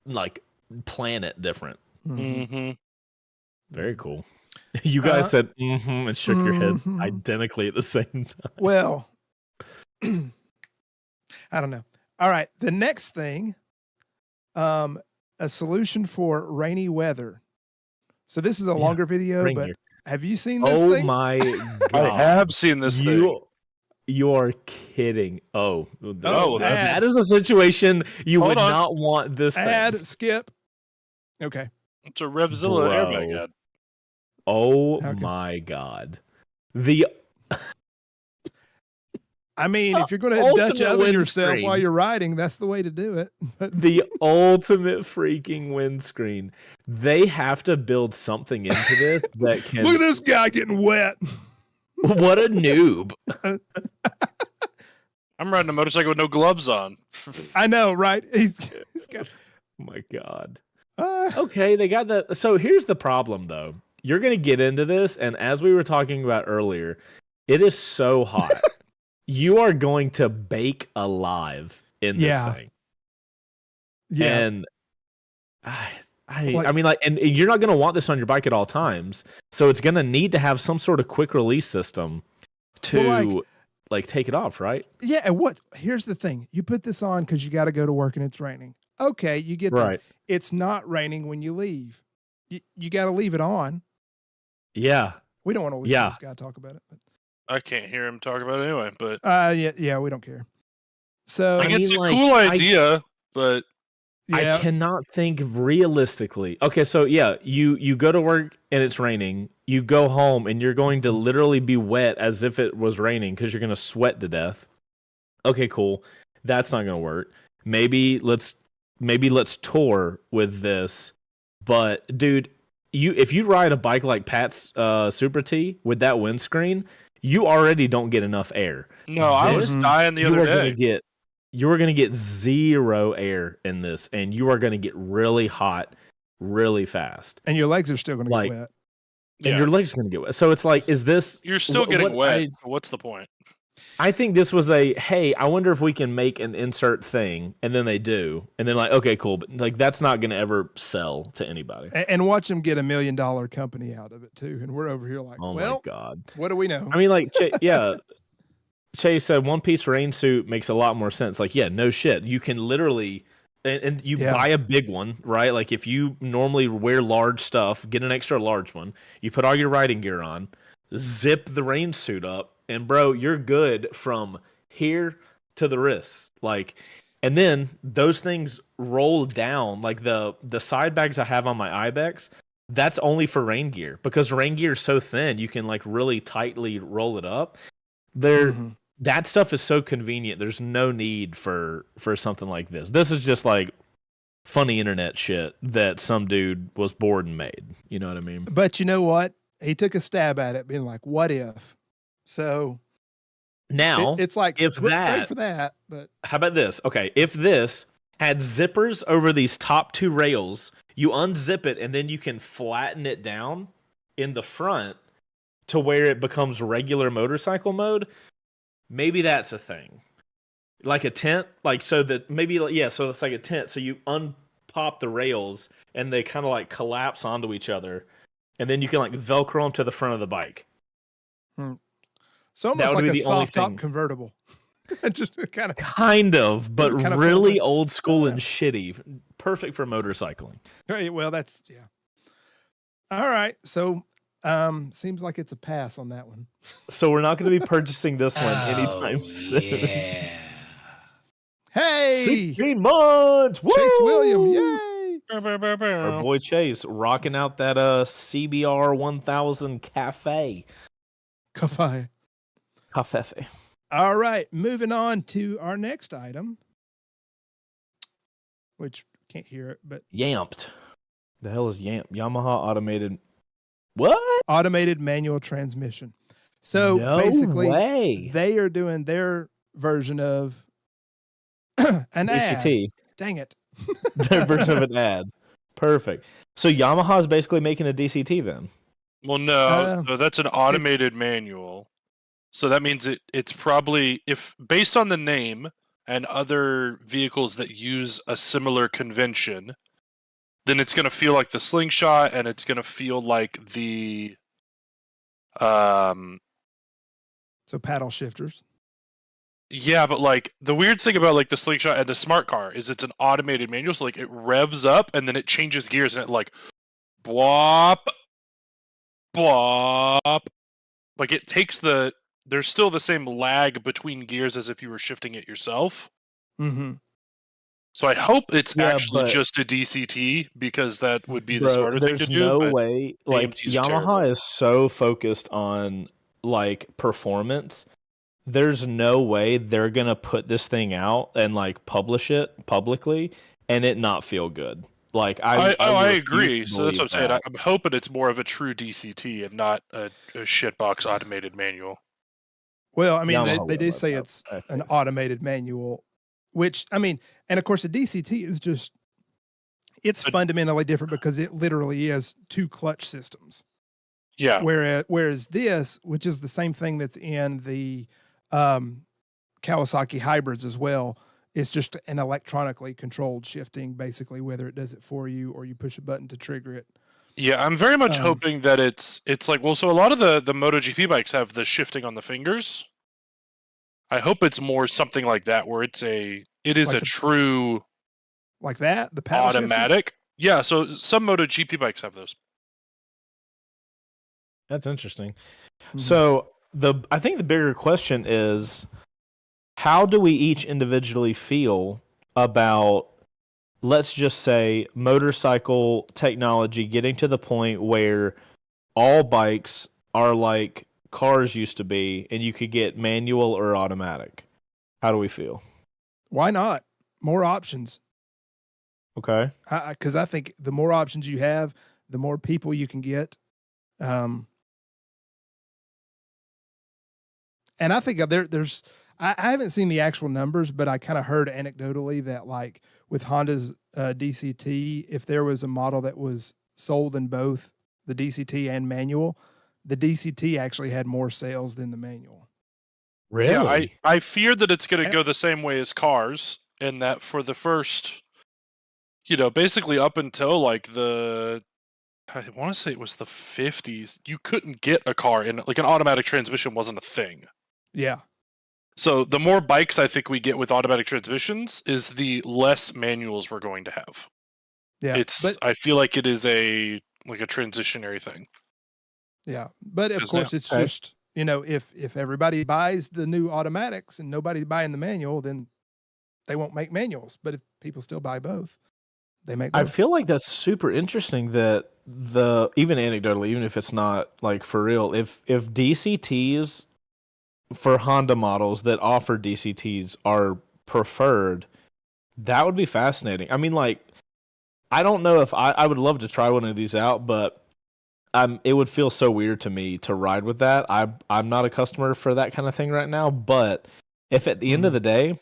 like planet different. Mm-hmm. Very cool. You guys said and shook your heads identically at the same time. Well, I don't know. All right, the next thing, a solution for rainy weather. So this is a longer video, but have you seen this thing? Oh my god! I have seen this thing. You are kidding. Oh, that is a situation you would not want this thing. Skip. Okay. It's a Revzilla airbag ad. Oh my god. I mean, if you're going to Dutch oven yourself while you're riding, that's the way to do it. The ultimate freaking windscreen. They have to build something into this that can... Look at this guy getting wet. What a noob. I'm riding a motorcycle with no gloves on. I know, right? He's got... Oh my god. Okay, they got that. So here's the problem, though. You're going to get into this, and as we were talking about earlier, it is so hot. You are going to bake alive in this thing. Yeah. And I mean, like, and you're not going to want this on your bike at all times. So it's going to need to have some sort of quick release system to like take it off, right? Yeah. And here's the thing. You put this on because you got to go to work and it's raining. Okay. You get right. It's not raining when you leave. You got to leave it on. Yeah. We don't want to listen to this guy talk about it. But. I can't hear him talk about it anyway, but yeah, we don't care. So it's a cool idea, but Yeah. I cannot think realistically. Okay, so yeah, you go to work and it's raining. You go home and you're going to literally be wet as if it was raining because you're going to sweat to death. Okay, cool. That's not going to work. Maybe let's tour with this. But dude, if you ride a bike like Pat's Super T with that windscreen, you already don't get enough air. No, I was Mhm. dying the You other are going to day. get zero air in this, and you are going to get really hot really fast. And your legs are still going to Like, get wet. and Yeah. your legs are going to get wet. So it's like, is this? You're still getting what wet. So what's the point? I think this was hey, I wonder if we can make an insert thing, and then they do, and then like, okay, cool, but like that's not going to ever sell to anybody. And watch them get $1 million company out of it too. And we're over here like, Oh well, my god! what do we know? I mean, like, yeah. Chase said one piece rain suit makes a lot more sense. Like, yeah, no shit. You can literally, and you buy a big one, right? Like, if you normally wear large stuff, get an extra large one. You put all your riding gear on, zip the rain suit up, and bro, you're good from here to the wrists. Like, and then those things roll down. Like the side bags I have on my Ibex, that's only for rain gear because rain gear is so thin, you can like really tightly roll it up. That stuff is so convenient. There's no need for something like this. This is just like funny internet shit that some dude was bored and made. You know what I mean? But you know what? He took a stab at it, being like, "What if?" So now it's like if great for that. But how about this? Okay, if this had zippers over these top two rails, you unzip it and then you can flatten it down in the front to where it becomes regular motorcycle mode. Maybe that's a thing. Like a tent, like so that maybe yeah, so it's like a tent. So you unpop the rails and they kind of like collapse onto each other, and then you can like Velcro them to the front of the bike. So almost like a soft top convertible. Just kind of, but kind of really old school and shitty. Perfect for motorcycling. Well, that's all right. So seems like it's a pass on that one. So we're not going to be purchasing this one anytime soon. Yeah. Hey, 16 months. Woo! Chase William, yay! Our boy Chase rocking out that CBR 1000 Cafe. All right, moving on to our next item, which can't hear it, but Yamped. The hell is Yamp? Yamaha automated. What? Automated manual transmission. So No basically, way. they are doing their version of an DCT. ad. Dang it. Their version of an ad. Perfect. So Yamaha is basically making a DCT then. Well, no, so that's an automated manual. So that means it's probably, if based on the name and other vehicles that use a similar convention, then it's going to feel like the Slingshot, and it's going to feel like the so paddle shifters. Yeah, but like the weird thing about like the Slingshot and the Smart Car is it's an automated manual, so like it revs up and then it changes gears and it like bwop bwop. Like it takes there's still the same lag between gears as if you were shifting it yourself. Mm-hmm. So I hope it's actually just a DCT, because that would be the smarter thing to do. There's no way. Like Yamaha is so focused on like performance. There's no way they're gonna put this thing out and like publish it publicly and it not feel good. Like I agree. So that's what I'm saying. I'm hoping it's more of a true DCT and not a shitbox automated manual. Well, I mean, they do say it's an automated manual, which I mean, and of course, a DCT is just it's fundamentally different because it literally is two clutch systems. Yeah. Whereas this, which is the same thing that's in the Kawasaki hybrids as well, is just an electronically controlled shifting, basically, whether it does it for you or you push a button to trigger it. Yeah, I'm very much hoping that it's like, well, so a lot of the MotoGP bikes have the shifting on the fingers. I hope it's more something like that, where it is like a true like that, the paddle automatic. Shifting? Yeah, so some MotoGP bikes have those. That's interesting. Mm-hmm. So I think the bigger question is, how do we each individually feel about let's just say motorcycle technology getting to the point where all bikes are like cars used to be, and you could get manual or automatic. How do we feel? Why not? More options. Okay. Because I think the more options you have, the more people you can get. And I think there's I haven't seen the actual numbers, but I kind of heard anecdotally that like with Honda's DCT, if there was a model that was sold in both the DCT and manual, the DCT actually had more sales than the manual. Yeah, I fear that it's going to go the same way as cars, in that for the first, basically up until like I want to say it was the 50s, you couldn't get a car in like an automatic transmission wasn't a thing. Yeah. So the more bikes I think we get with automatic transmissions is the less manuals we're going to have. Yeah. I feel like it is a transitionary thing. Yeah. But of course it's just, if everybody buys the new automatics and nobody's buying the manual, then they won't make manuals. But if people still buy both, they make both. I feel like that's super interesting that even anecdotally, even if it's not like for real, if DCTs for Honda models that offer DCTs are preferred, that would be fascinating. I mean, like, I don't know if I would love to try one of these out, but it would feel so weird to me to ride with that. I'm not a customer for that kind of thing right now, but if at the end of the day,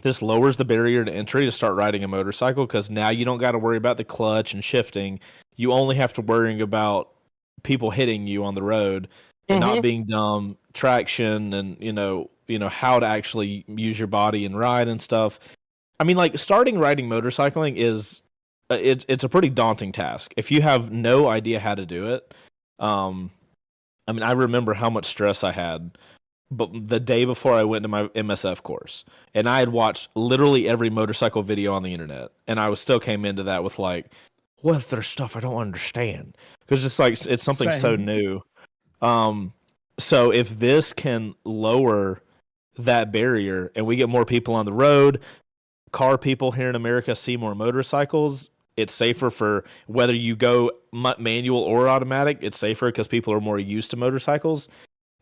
this lowers the barrier to entry to start riding a motorcycle, because now you don't got to worry about the clutch and shifting. You only have to worry about people hitting you on the road and not being dumb, traction, and how to actually use your body and ride and stuff. I mean, like, starting riding motorcycling is it's a pretty daunting task if you have no idea how to do it. I mean, I remember how much stress I had, but the day before I went to my MSF course, and I had watched literally every motorcycle video on the internet, and I still came into that with like, what if there's stuff I don't understand? Because it's something so new. So if this can lower that barrier and we get more people on the road, car people here in America see more motorcycles, it's safer for whether you go manual or automatic. It's safer because people are more used to motorcycles.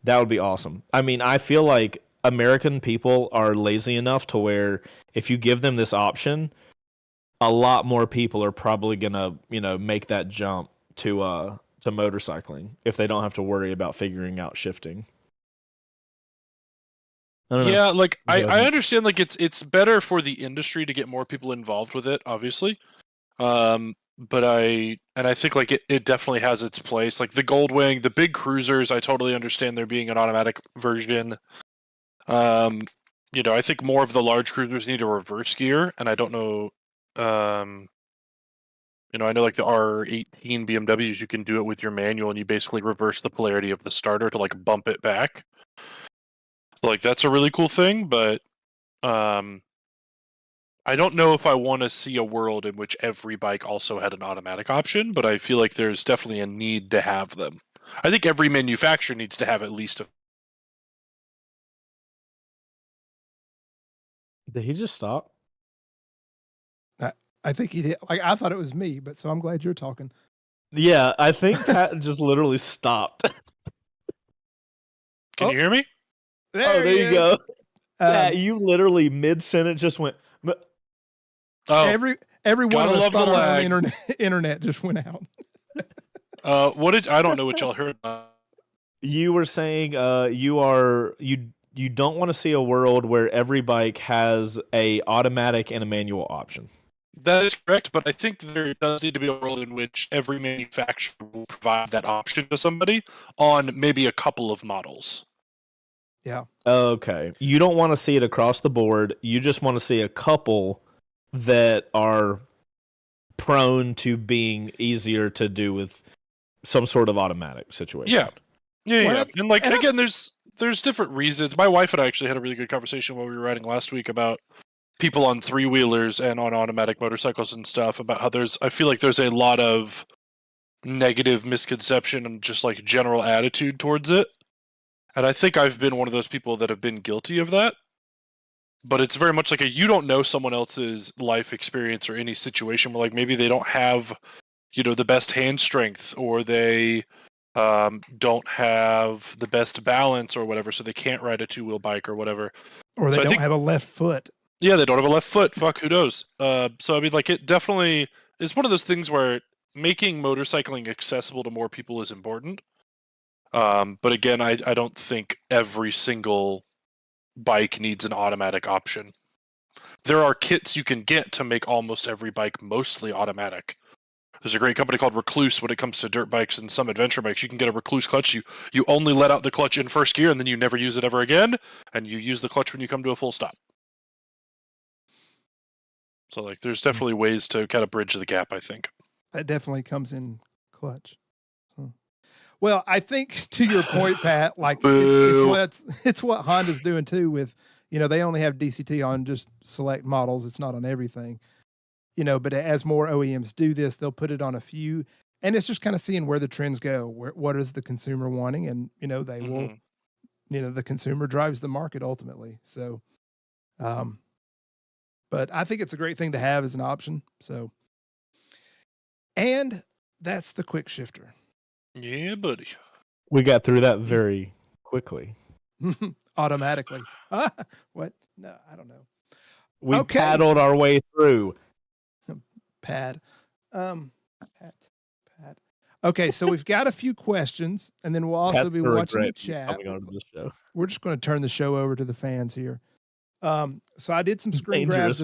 That would be awesome. I mean, I feel like American people are lazy enough to where if you give them this option, a lot more people are probably gonna, make that jump to motorcycling if they don't have to worry about figuring out shifting. I don't know. Yeah, like I understand, like it's better for the industry to get more people involved with it, obviously. But I think like it definitely has its place. Like the Goldwing, the big cruisers, I totally understand there being an automatic version. I think more of the large cruisers need a reverse gear, and I don't know. I know like the R18 BMWs, you can do it with your manual, and you basically reverse the polarity of the starter to like bump it back. Like that's a really cool thing, but I don't know if I want to see a world in which every bike also had an automatic option, but I feel like there's definitely a need to have them. I think every manufacturer needs to have at least a. Did he just stop? I think he did. Like, I thought it was me, but so I'm glad you're talking. Yeah, I think Pat just literally stopped. Can you hear me? There you go. Pat, you literally mid-sentence just went. Oh, every one of us thought our internet just went out. I don't know what y'all heard. You were saying you don't want to see a world where every bike has a automatic and a manual option. That is correct, but I think there does need to be a world in which every manufacturer will provide that option to somebody on maybe a couple of models. Yeah. Okay. You don't want to see it across the board. You just want to see a couple that are prone to being easier to do with some sort of automatic situation. Yeah. And like again, there's different reasons. My wife and I actually had a really good conversation while we were riding last week about people on 3-wheelers and on automatic motorcycles and stuff, about how I feel like there's a lot of negative misconception and just like general attitude towards it. And I think I've been one of those people that have been guilty of that. but it's very much like you don't know someone else's life experience or any situation where like maybe they don't have, the best hand strength, or they don't have the best balance or whatever, so they can't ride a two-wheel bike or whatever. Or they don't have a left foot. Yeah, they don't have a left foot. Fuck, who knows? So I mean, like, it definitely is one of those things where making motorcycling accessible to more people is important. But again, I don't think every single bike needs an automatic option. There are kits you can get to make almost every bike mostly automatic. There's a great company called Recluse when it comes to dirt bikes and some adventure bikes. You can get a Recluse clutch. You only let out the clutch in first gear, and then you never use it ever again, and you use the clutch when you come to a full stop. So, like, there's definitely ways to kind of bridge the gap, I think. That definitely comes in clutch. Well, I think to your point, Pat, like it's what Honda's doing too with, they only have DCT on just select models. It's not on everything, but as more OEMs do this, they'll put it on a few, and it's just kind of seeing where the trends go, what is the consumer wanting, and, they will, the consumer drives the market ultimately. So, but I think it's a great thing to have as an option. So, and that's the quick shifter. Yeah, buddy. We got through that very quickly. Automatically. What? No, I don't know. We paddled our way through. Pat. Okay, so we've got a few questions, and then we'll also be watching the chat. We're just going to turn the show over to the fans here. So I did some screen grabs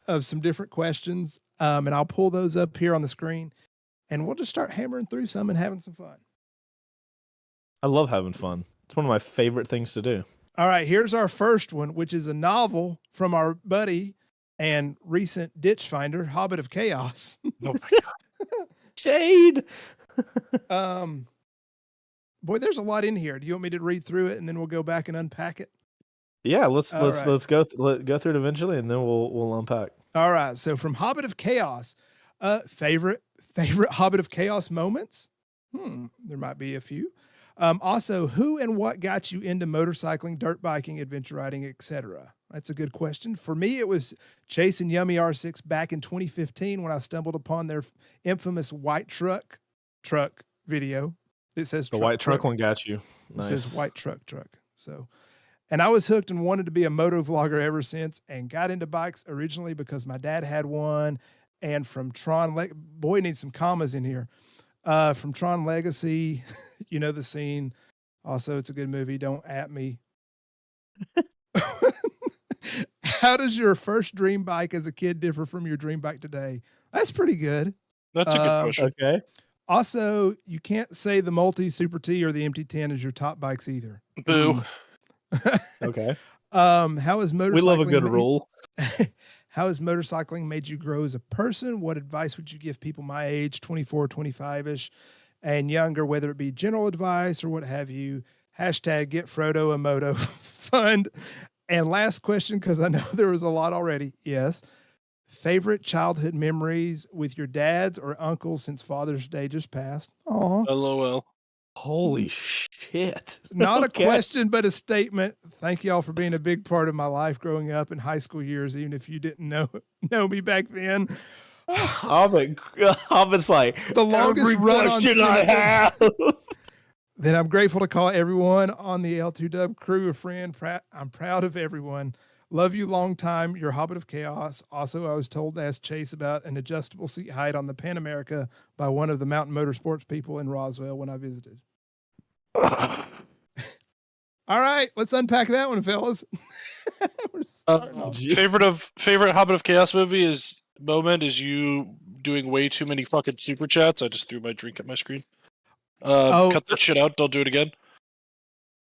of some different questions, and I'll pull those up here on the screen, and we'll just start hammering through some and having some fun. I love having fun. It's one of my favorite things to do. All right, here's our first one, which is a novel from our buddy and recent ditch finder, Hobbit of Chaos. Oh my God. Shade. Boy, there's a lot in here. Do you want me to read through it and then we'll go back and unpack it? Yeah, let's go through it eventually, and then we'll unpack. All right. So from Hobbit of Chaos, favorite Hobbit of Chaos moments? There might be a few. Also, who and what got you into motorcycling, dirt biking, adventure riding, etc.? That's a good question. For me, it was Chase and Yummy R6 back in 2015 when I stumbled upon their infamous white truck video. It says the white truck one got you. Nice. It says white truck. So, and I was hooked and wanted to be a moto vlogger ever since, and got into bikes originally because my dad had one, and from Tron, boy, needs some commas in here. From Tron Legacy, the scene. Also, it's a good movie. Don't at me. How does your first dream bike as a kid differ from your dream bike today? That's pretty good. That's a good question. Okay. Also, you can't say the Multi, Super T, or the MT10 as your top bikes either. Boo. Okay. How is motorcycling? We love a good rule. How has motorcycling made you grow as a person? What advice would you give people my age, 24, 25-ish, and younger, whether it be general advice or what have you? Hashtag get Frodo a moto fund. And last question, because I know there was a lot already. Yes. Favorite childhood memories with your dads or uncles since Father's Day just passed? Aw. LOL. Holy shit. Not a question, but a statement. Thank you all for being a big part of my life growing up in high school years, even if you didn't know me back then. Hobbit's like, the longest run on I have. Then I'm grateful to call everyone on the L2Dub crew a friend. I'm proud of everyone. Love you long time. Your Hobbit of Chaos. Also, I was told to ask Chase about an adjustable seat height on the Pan America by one of the Mountain Motorsports people in Roswell when I visited. All right, let's unpack that one, fellas. Favorite Hobbit of Chaos moment is you doing way too many fucking super chats. I just threw my drink at my screen. Cut that shit out. Don't do it again.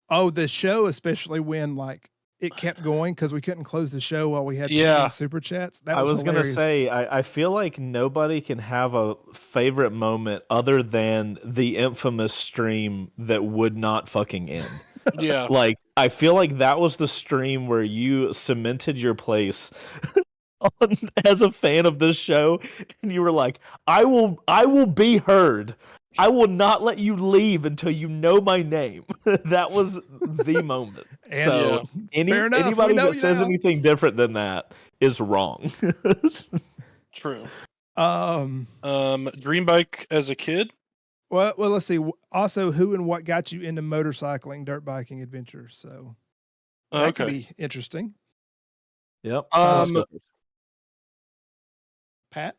Oh, the show, especially when it kept going because we couldn't close the show while we had super chats. I was going to say, I feel like nobody can have a favorite moment other than the infamous stream that would not fucking end. Yeah. I feel like that was the stream where you cemented your place as a fan of this show, and you were like, I will be heard. I will not let you leave until you know my name. That was the moment. And So fair enough. anybody We know that you says now. anything different than that is wrong. True. Um. Dream bike as a kid. Well, let's see. Also, who and what got you into motorcycling, dirt biking adventures? So that could Okay. be interesting. Yep. Pat?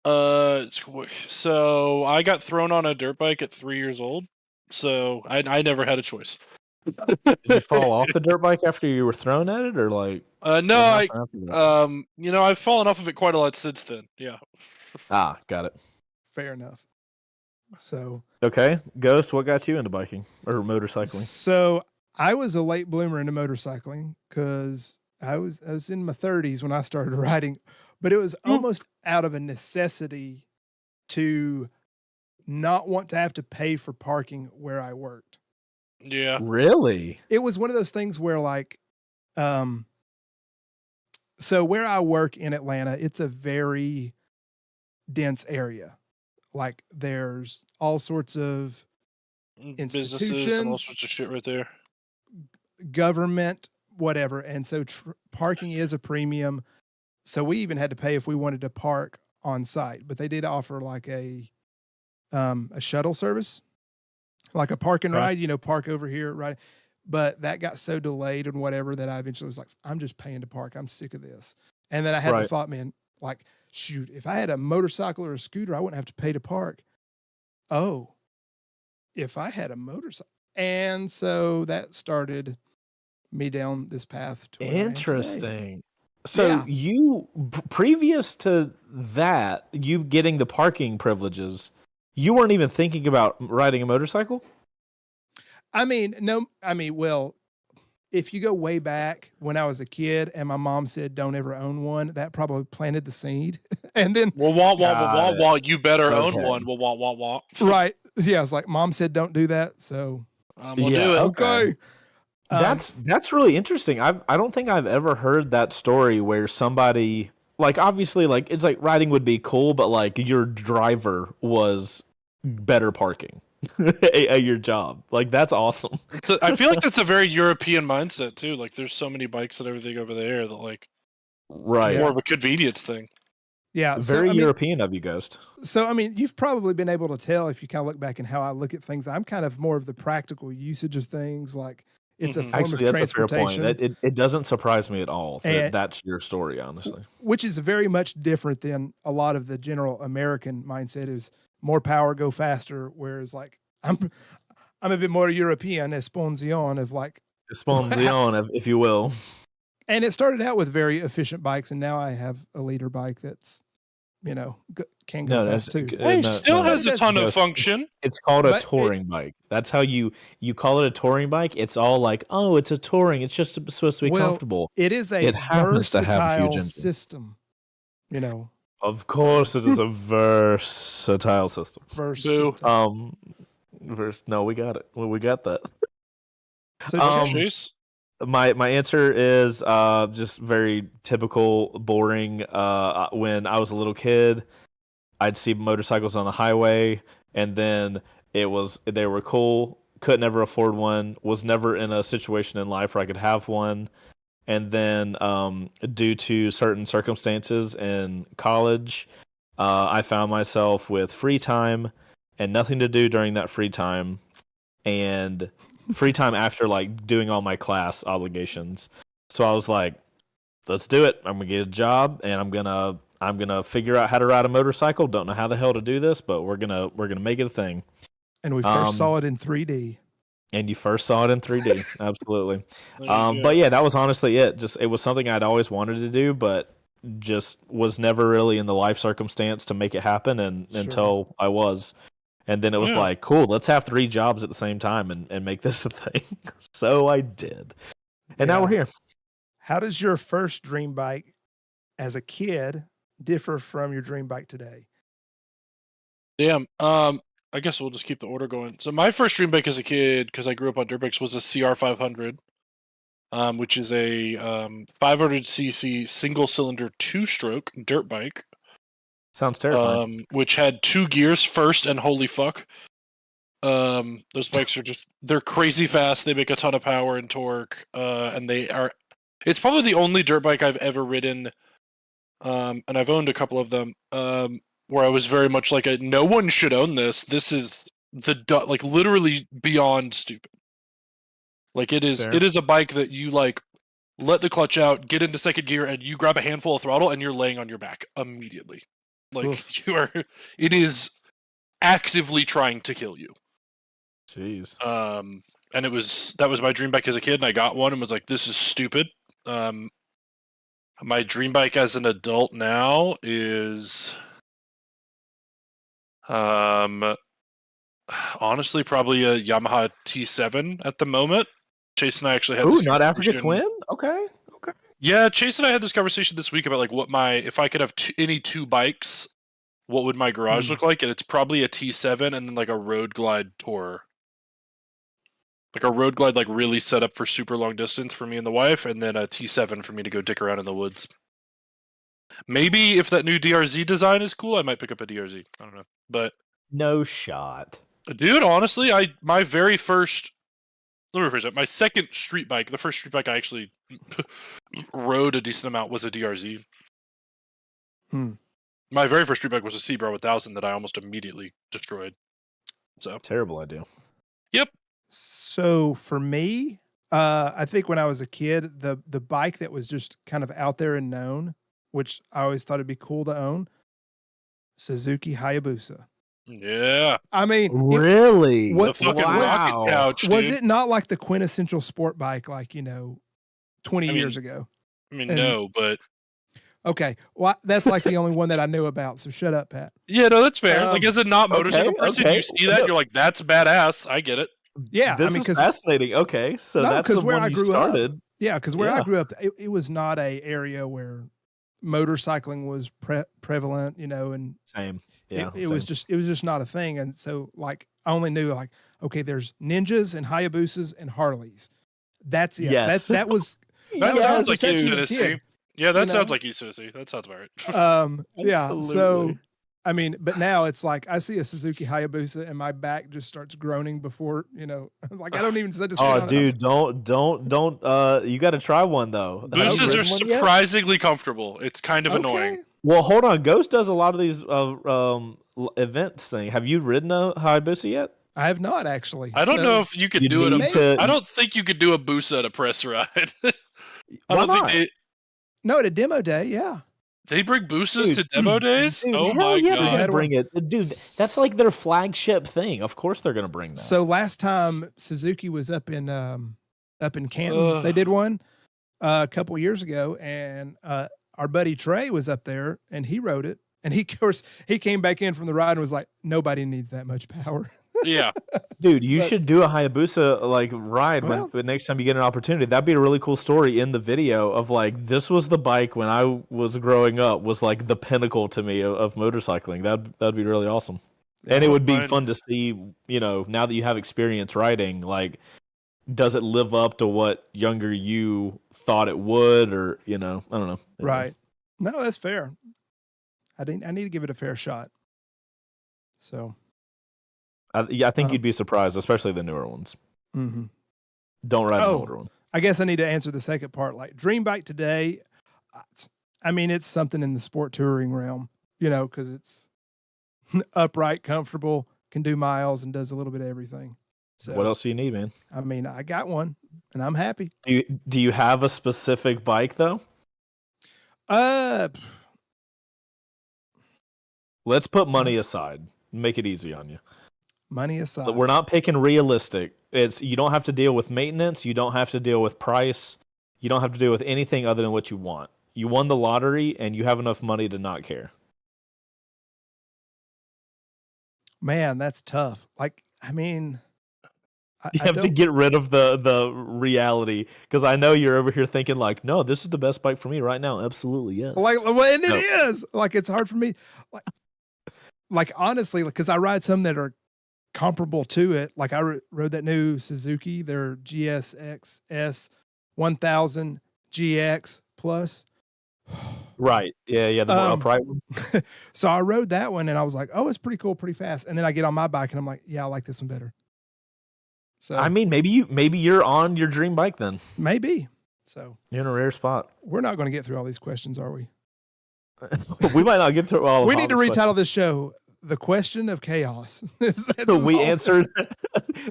So I got thrown on a dirt bike at 3 years old. So I never had a choice. Did you fall off the dirt bike after you were thrown at it, or like? No, what happened after that? I've fallen off of it quite a lot since then. Yeah. Got it. Fair enough. So Okay, Ghost, what got you into biking or motorcycling? So I was a late bloomer into motorcycling because I was in my 30s when I started riding, but it was almost out of a necessity to not want to have to pay for parking where I worked. Yeah. Really? It was one of those things where like so where I work in Atlanta, it's a very dense area. Like there's all sorts of Businesses and all institutions, sorts of shit right there. government, whatever. And so parking is a premium. So we even had to pay if we wanted to park on site, but they did offer like a shuttle service, like a park and ride, park over here, right? But that got so delayed and whatever that I eventually was like, I'm just paying to park. I'm sick of this. And then I had the thought, man, like, shoot, if I had a motorcycle or a scooter, I wouldn't have to pay to park. Oh, if I had a motorcycle. And so that started me down this path to where I am today. Interesting. So you, previous to that, you getting the parking privileges, you weren't even thinking about riding a motorcycle? Well, if you go way back when I was a kid and my mom said don't ever own one, that probably planted the seed. And then you better own one. Right. Yeah, it's like mom said don't do that, so I'm gonna do it. Okay. That's really interesting. I don't think I've ever heard that story where somebody, like, obviously, like, it's like riding would be cool, but like your driver was better parking at your job. Like, that's awesome. I feel like that's a very European mindset too. Like there's so many bikes and everything over there that like right, it's more of a convenience thing. Yeah, very European of you, Ghost. So you've probably been able to tell if you kind of look back and how I look at things. I'm kind of more of the practical usage of things, like it's a form of transportation. That's a fair point. It doesn't surprise me at all that that's your story, honestly. Which is very much different than a lot of the general American mindset is more power, go faster. Whereas like I'm a bit more European, esponsion of like esponsion, if you will. And it started out with very efficient bikes, and now I have a leader bike that's can go fast too. Still has a ton of function. It's called a touring bike. That's how you call it a touring bike. It's all like, oh, it's a touring. It's just supposed to be comfortable. It is a versatile system. Of course, it is a versatile system. No, we got it. Well, we got that. So, my answer is just very typical, boring. When I was a little kid, I'd see motorcycles on the highway, and then they were cool. Could never afford one. Was never in a situation in life where I could have one. And then, due to certain circumstances in college, I found myself with free time and nothing to do during that free time, and free time after like doing all my class obligations. So I was like, let's do it. I'm gonna get a job and I'm gonna figure out how to ride a motorcycle. Don't know how the hell to do this, but we're gonna make it a thing. And we first saw it in 3D. And you first saw it in 3D. Absolutely. But yeah, that was honestly it. It was something I'd always wanted to do, but just was never really in the life circumstance to make it happen until I was. And then it was like, cool, let's have 3 jobs at the same time and make this a thing. So I did. And now we're here. How does your first dream bike as a kid differ from your dream bike today? Damn. I guess we'll just keep the order going. So my first dream bike as a kid, because I grew up on dirt bikes, was a CR500, which is a 500cc single-cylinder 2-stroke dirt bike. Sounds terrifying. which had 2 gears first, and holy fuck. Those bikes are they're crazy fast. They make a ton of power and torque, and it's probably the only dirt bike I've ever ridden, and I've owned a couple of them, where I was very much like no one should own this. This is like literally beyond stupid. Like it is a bike that you like let the clutch out, get into second gear, and you grab a handful of throttle and you're laying on your back immediately. Like Oof. it is actively trying to kill you. Jeez. And that was my dream bike as a kid, and I got one and was like, this is stupid. My dream bike as an adult now is honestly probably a Yamaha T7 at the moment. Chase and I actually had this not Africa conversation. Twin? Okay. Yeah, Chase and I had this conversation this week about like if I could have any 2 bikes, what would my garage look like? And it's probably a T7 and then like a Road Glide Tourer. Like a Road Glide, like really set up for super long distance for me and the wife, and then a T7 for me to go dick around in the woods. Maybe if that new DRZ design is cool, I might pick up a DRZ. I don't know, but no shot, dude. Honestly, my very first. Let me rephrase that. My second street bike, the first street bike I actually rode a decent amount, was a DRZ. My very first street bike was a Sebra 1000 that I almost immediately destroyed. So terrible idea. Yep. So for me, I think when I was a kid, the bike that was just kind of out there and known, which I always thought it'd be cool to own, Suzuki Hayabusa. Yeah. I mean, really? The fucking rocket couch, dude. Was it not like the quintessential sport bike, like 20 years ago? I mean, no, but okay. Well, that's like the only one that I knew about. So shut up, Pat. Yeah, no, that's fair. Like as a not motorcycle person, you see that, you're like, that's badass. I get it. Yeah, this is fascinating. Okay, so that's the where one I you grew started. Up. Yeah, because where I grew up, it was not a area where motorcycling was prevalent, and same. Yeah, it was just not a thing. And so like I only knew like, okay, there's Ninjas and Hayabusas and Harleys. That's it. Yes. That was that sounds like East Tennessee. Yeah, that sounds like East Tennessee. That sounds about right. Yeah. So I mean, but now it's like I see a Suzuki Hayabusa and my back just starts groaning before, like I don't even sit to stand on dude, don't you got to try one though. Boosters are surprisingly comfortable. It's kind of annoying. Well, hold on. Ghost does a lot of these events thing. Have you ridden a Hayabusa yet? I have not actually. I don't know if you could do it. I don't think you could do a Busa at a press ride. I don't think No, at a demo day, yeah. They bring Busas to demo days? Dude, oh my god! They bring it, dude. That's like their flagship thing. Of course, they're gonna bring that. So last time Suzuki was up in Canton, they did one a couple years ago, and our buddy Trey was up there, and he rode it, and he came back in from the ride and was like, "Nobody needs that much power." Yeah, dude, you should do a Hayabusa like ride when next time you get an opportunity. That'd be a really cool story in the video of like this was the bike when I was growing up was like the pinnacle to me of motorcycling. That'd be really awesome, and it would be fun to see. Now that you have experience riding, like does it live up to what younger you thought it would, or I don't know. Right? No, that's fair. I need to give it a fair shot. So. I think you'd be surprised, especially the newer ones. Mm-hmm. Don't ride an older one. I guess I need to answer the second part. Like dream bike today, I mean, it's something in the sport touring realm, because it's upright, comfortable, can do miles, and does a little bit of everything. So what else do you need, man? I mean, I got one, and I'm happy. Do you have a specific bike though? Let's put money aside. Make it easy on you. Money aside. We're not picking realistic. You don't have to deal with maintenance. You don't have to deal with price. You don't have to deal with anything other than what you want. You won the lottery and you have enough money to not care. Man, that's tough. Like, I mean, you have to get rid of the reality, because I know you're over here thinking like, no, this is the best bike for me right now. Absolutely, yes. And it is. Like, it's hard for me. Like honestly, because I ride some that are comparable to it. Like I rode that new Suzuki, their GSX-S 1000 GX Plus. Right. Yeah. The more upright one. So I rode that one and I was like, oh, it's pretty cool, pretty fast. And then I get on my bike and I'm like, yeah, I like this one better. So I mean, maybe you're on your dream bike then. maybe. So You're in a rare spot. we're not going to get through all these questions, are we? We might not get through all of We need to Hobbit's retitle this show "The Question of Chaos." We answered,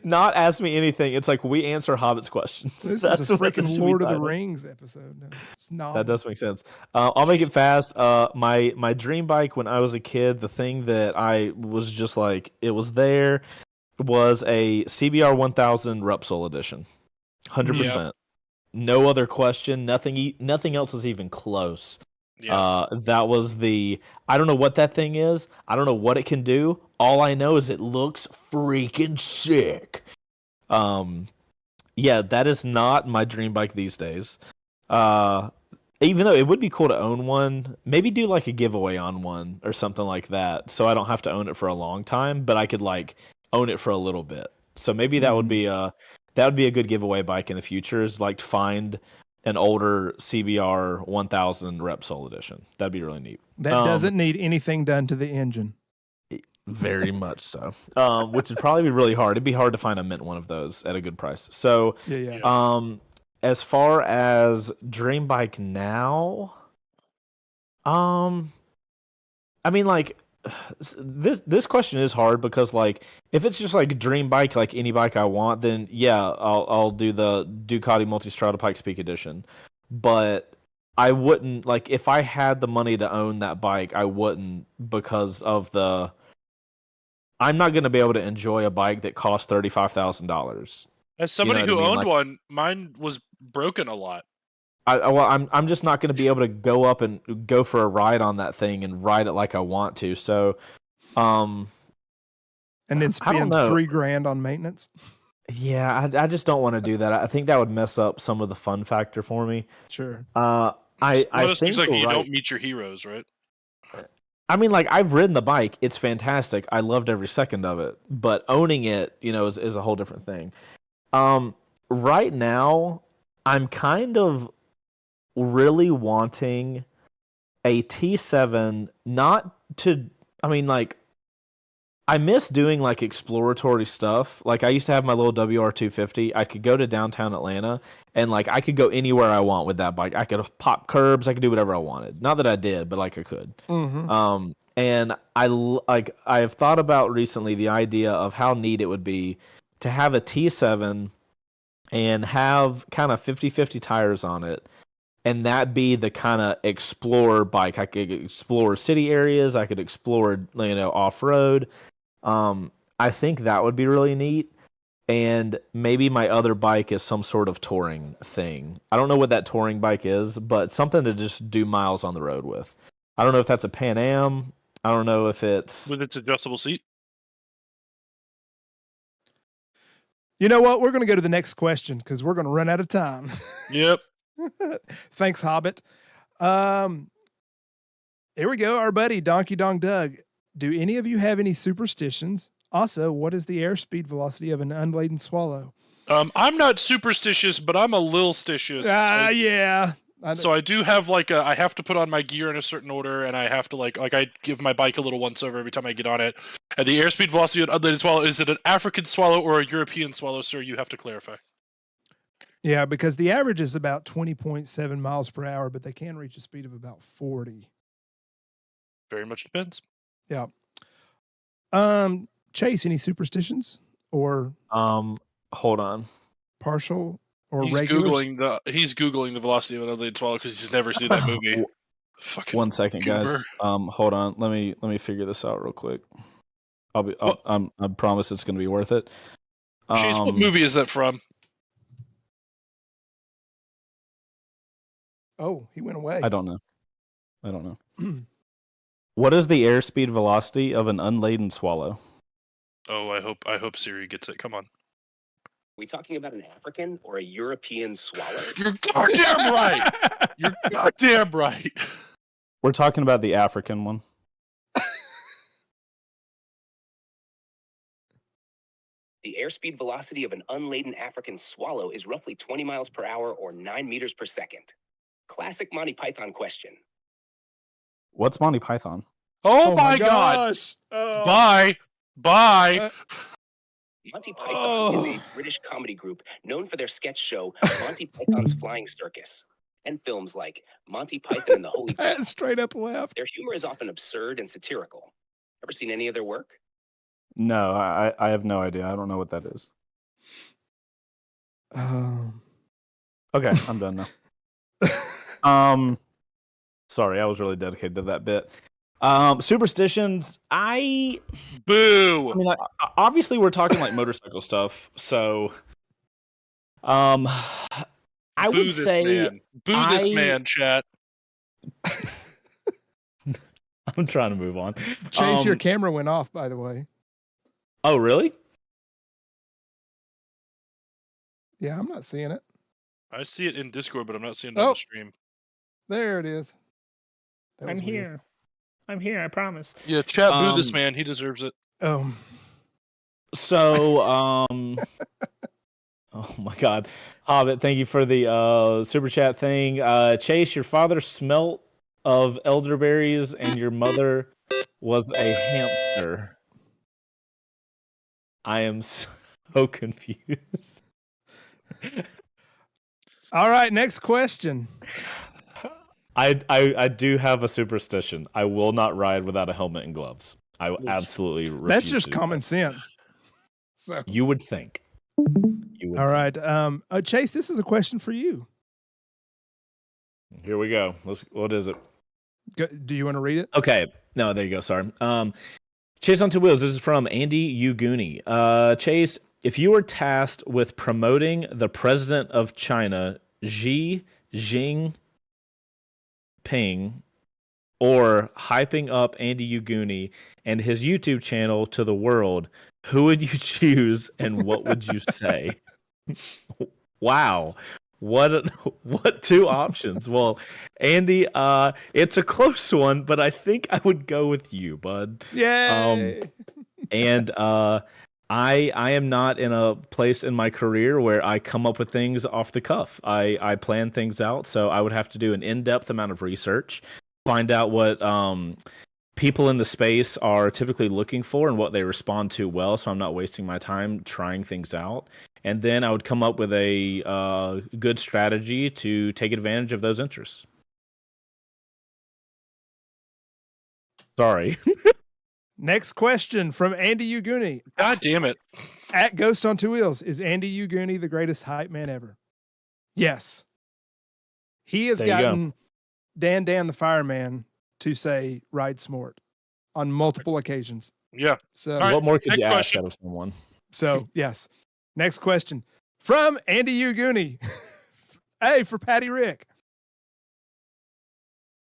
not ask me anything. It's like we answer Hobbit's questions. This That's is a what it freaking should be Lord of the titled. Rings episode. No, it's not. That does make sense. I'll make it fast. My dream bike when I was a kid, the thing that I was just like, it was there, was a CBR 1000 Revzilla edition, 100%. No other question. Nothing else is even close. Yeah. That was the. I don't know what that thing is. I don't know what it can do. All I know is it looks freaking sick. Yeah, that is not my dream bike these days. Even though it would be cool to own one, maybe do like a giveaway on one or something like that, so I don't have to own it for a long time, but I could like own it for a little bit. So maybe that would be a good giveaway bike in the future. Is like to find an older CBR 1000 Repsol edition. That'd be really neat. That doesn't need anything done to the engine. Very much so. Which would probably be really hard. It'd be hard to find a mint one of those at a good price. So, as far as dream bike now, I mean, like this question is hard because like if it's just like dream bike, like any bike I want, then yeah, I'll do the Ducati Multistrada Pikes Peak Edition. But I wouldn't, like, if I had the money to own that bike, I wouldn't, because of the. I'm not going to be able to enjoy a bike that costs $35,000. As somebody who I mean? owned one, mine was broken a lot. I'm just not going to be able to go up and go for a ride on that thing and ride it like I want to. So, and then I don't spend know. $3,000 on maintenance. Yeah, I just don't want to do that. I think that would mess up some of the fun factor for me. Sure. I think seems like you don't meet your heroes, right? I mean, like, I've ridden the bike. It's fantastic. I loved every second of it. But owning it, is a whole different thing. Right now, I'm kind of really wanting a T7, I miss doing, like, exploratory stuff. Like, I used to have my little WR250. I could go to downtown Atlanta, and, like, I could go anywhere I want with that bike. I could pop curbs. I could do whatever I wanted. Not that I did, but, like, I could. Mm-hmm. And I've thought about recently the idea of how neat it would be to have a T7 and have kind of 50-50 tires on it, and that be the kind of explorer bike. I could explore city areas. I could explore, off-road. I think that would be really neat. And maybe my other bike is some sort of touring thing. I don't know what that touring bike is, but something to just do miles on the road with. I don't know if that's a Pan Am. I don't know if it's... With its adjustable seat? You know what? We're going to go to the next question because we're going to run out of time. Yep. Thanks, Hobbit. Here we go. Our buddy Donkey Dong Doug. Do any of you have any superstitions? Also, what is the airspeed velocity of an unladen swallow? I'm not superstitious, but I'm a little stitious. Yeah. So I do have I have to put on my gear in a certain order, and I have to I give my bike a little once over every time I get on it. And the airspeed velocity of an unladen swallow, is it an African swallow or a European swallow, sir? You have to clarify. Yeah, because the average is about 20.7 miles per hour, but they can reach a speed of about 40. Very much depends. Yeah. Chase, any superstitions or hold on. Partial or he's regular? He's googling the velocity of an unladen swallow because he's never seen that movie. Fucking 1 second, goober. guys. Hold on. Let me figure this out real quick. I promise it's going to be worth it. Chase, what movie is that from? Oh, he went away. I don't know. What is the airspeed velocity of an unladen swallow? Oh, I hope Siri gets it. Come on. We talking about an African or a European swallow? You're goddamn right. You're goddamn right. We're talking about the African one. The airspeed velocity of an unladen African swallow is roughly 20 miles per hour or 9 meters per second. Classic Monty Python question. What's Monty Python? Oh, my god! gosh. Oh. Bye! Bye! Monty Python is a British comedy group known for their sketch show Monty Python's Flying Circus and films like Monty Python and the Holy Grail. Pat straight up left. Their humor is often absurd and satirical. Ever seen any of their work? No, I have no idea. I don't know what that is. Okay, I'm done now. Sorry, I was really dedicated to that bit. Superstitions. Boo! I mean, obviously, we're talking like motorcycle stuff. So, I Boo would this say man. Boo this man, chat. I'm trying to move on. Chase, your camera went off, by the way. Oh, really? Yeah, I'm not seeing it. I see it in Discord, but I'm not seeing it on the stream. There it is. That I'm was weird. here. I'm here, I promise. Yeah, chat boo this man. He deserves it. Oh. So, oh my God, Hobbit, thank you for the super chat thing. Chase, your father smelt of elderberries, and your mother was a hamster. I am so confused. All right, next question. I do have a superstition. I will not ride without a helmet and gloves. I absolutely refuse. That's just to do common that. sense. So You would think. You would all think. right. Chase, this is a question for you. Here we go. What is it? Do you want to read it? Okay. No, there you go. Sorry. Chase on Two Wheels. This is from Andy Uguni. Chase, if you were tasked with promoting the president of China, Xi Jinping, or hyping up Andy Uguni and his YouTube channel to the world, who would you choose and what would you say? Wow. What two options? Well, Andy, it's a close one, but I think I would go with you, bud. Yay! And I am not in a place in my career where I come up with things off the cuff. I plan things out, so I would have to do an in-depth amount of research, find out what people in the space are typically looking for and what they respond to well, so I'm not wasting my time trying things out. And then I would come up with a good strategy to take advantage of those interests. Sorry. Next question from Andy Uguni. God damn it. At Ghost on Two Wheels. Is Andy Uguni the greatest hype man ever? Yes. He has There you go. gotten Dan the fireman to say ride smart on multiple occasions. Yeah. So, All right, What more could next you ask question. out of someone? so yes. Next question from Andy Uguni. Hey, for Patty Rick.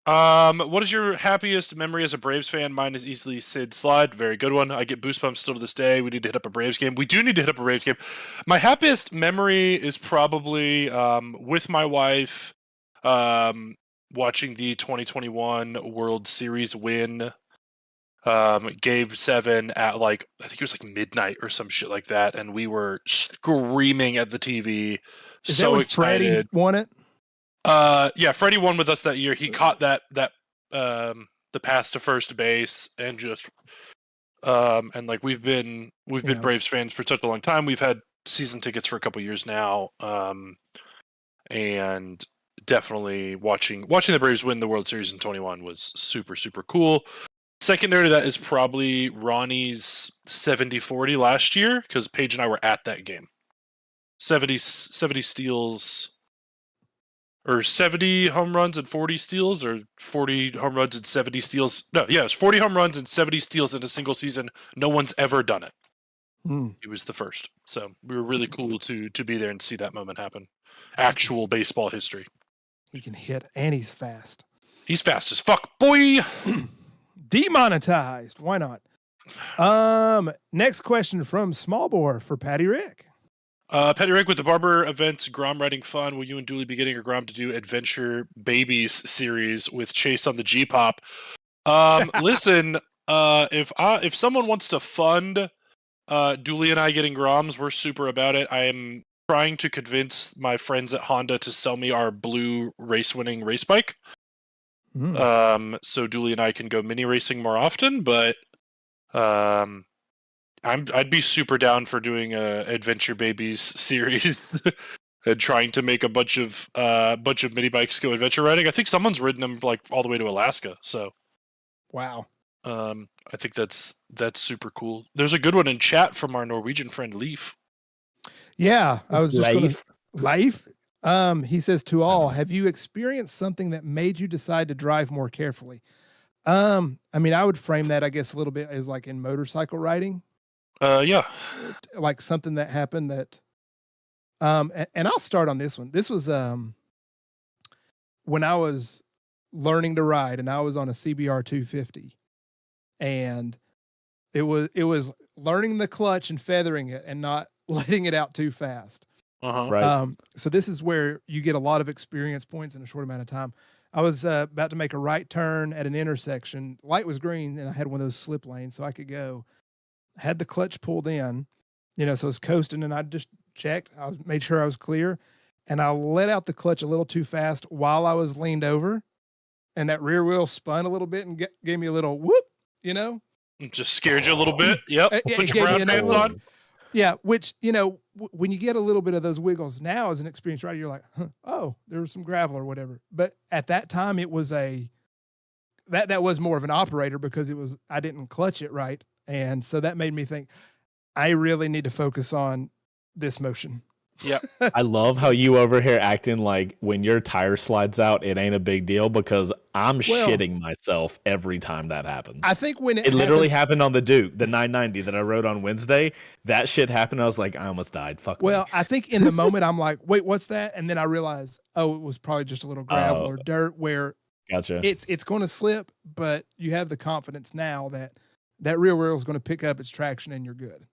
What is your happiest memory as a Braves fan? Mine is easily Sid Slide. Very good one. I get boost bumps still to this day. We need to hit up a Braves game. We do need to hit up a Braves game. My happiest memory is probably with my wife watching the 2021 World Series win. Game 7 at I think it was midnight or some shit like that, and we were screaming at the TV. Is so that when excited. Freddie won it? Yeah, Freddie won with us that year. He caught that the pass to first base and just and we've been Braves fans for such a long time. We've had season tickets for a couple years now. And definitely watching the Braves win the World Series in 21 was super, super cool. Secondary to that is probably Ronnie's 70-40 last year, because Paige and I were at that game. 70 steals, or 70 home runs and 40 steals, or 40 home runs and 70 steals. No, yeah, it's 40 home runs and 70 steals in a single season. No one's ever done it. He was the first. So we were really cool to be there and see that moment happen. Actual baseball history. He can hit and he's fast. He's fast as fuck, boy! Demonetized. Why not? Next question from Smallbore for Patty Rick. Patty Rick, with the Barber events, Grom writing fun, will you and Dooley be getting a Grom to do Adventure Babies series with Chase on the G-Pop? Listen, if someone wants to fund Dooley and I getting Groms, we're super about it. I am trying to convince my friends at Honda to sell me our blue race-winning race bike. So Dooley and I can go mini racing more often, but I'd be super down for doing a Adventure Babies series and trying to make a bunch of mini bikes go adventure riding. I think someone's ridden them like all the way to Alaska. So Wow. I think that's super cool. There's a good one in chat from our Norwegian friend Leaf. Yeah, I was just going to Life. Life. He says to all, have you experienced something that made you decide to drive more carefully? I mean, I would frame that, I guess, a little bit as like in motorcycle riding. Yeah. Like something that happened that and I'll start on this one. This was when I was learning to ride and I was on a CBR 250, and it was learning the clutch and feathering it and not letting it out too fast. Right. So this is where you get a lot of experience points in a short amount of time. I was about to make a right turn at an intersection. Light was green, and I had one of those slip lanes, so I could go. Had the clutch pulled in, so I was coasting, and I just checked. Made sure I was clear, and I let out the clutch a little too fast while I was leaned over, and that rear wheel spun a little bit and gave me a little whoop. Just scared you a little bit. Yep. Put your brown pants on. Yeah, which, when you get a little bit of those wiggles now as an experienced rider, you're like, oh, there was some gravel or whatever. But at that time, it was that was more of an operator because I didn't clutch it right. And so that made me think, I really need to focus on this motion. Yeah. I love how you over here acting like when your tire slides out, it ain't a big deal, because I'm shitting myself every time that happens. I think when it literally happened on the Duke, the 990 that I rode on Wednesday. That shit happened. I was like, I almost died. Fuck me. I think in the moment I'm like, wait, what's that? And then I realized, oh, it was probably just a little gravel or dirt where gotcha. It's going to slip, but you have the confidence now that rear wheel is going to pick up its traction and you're good.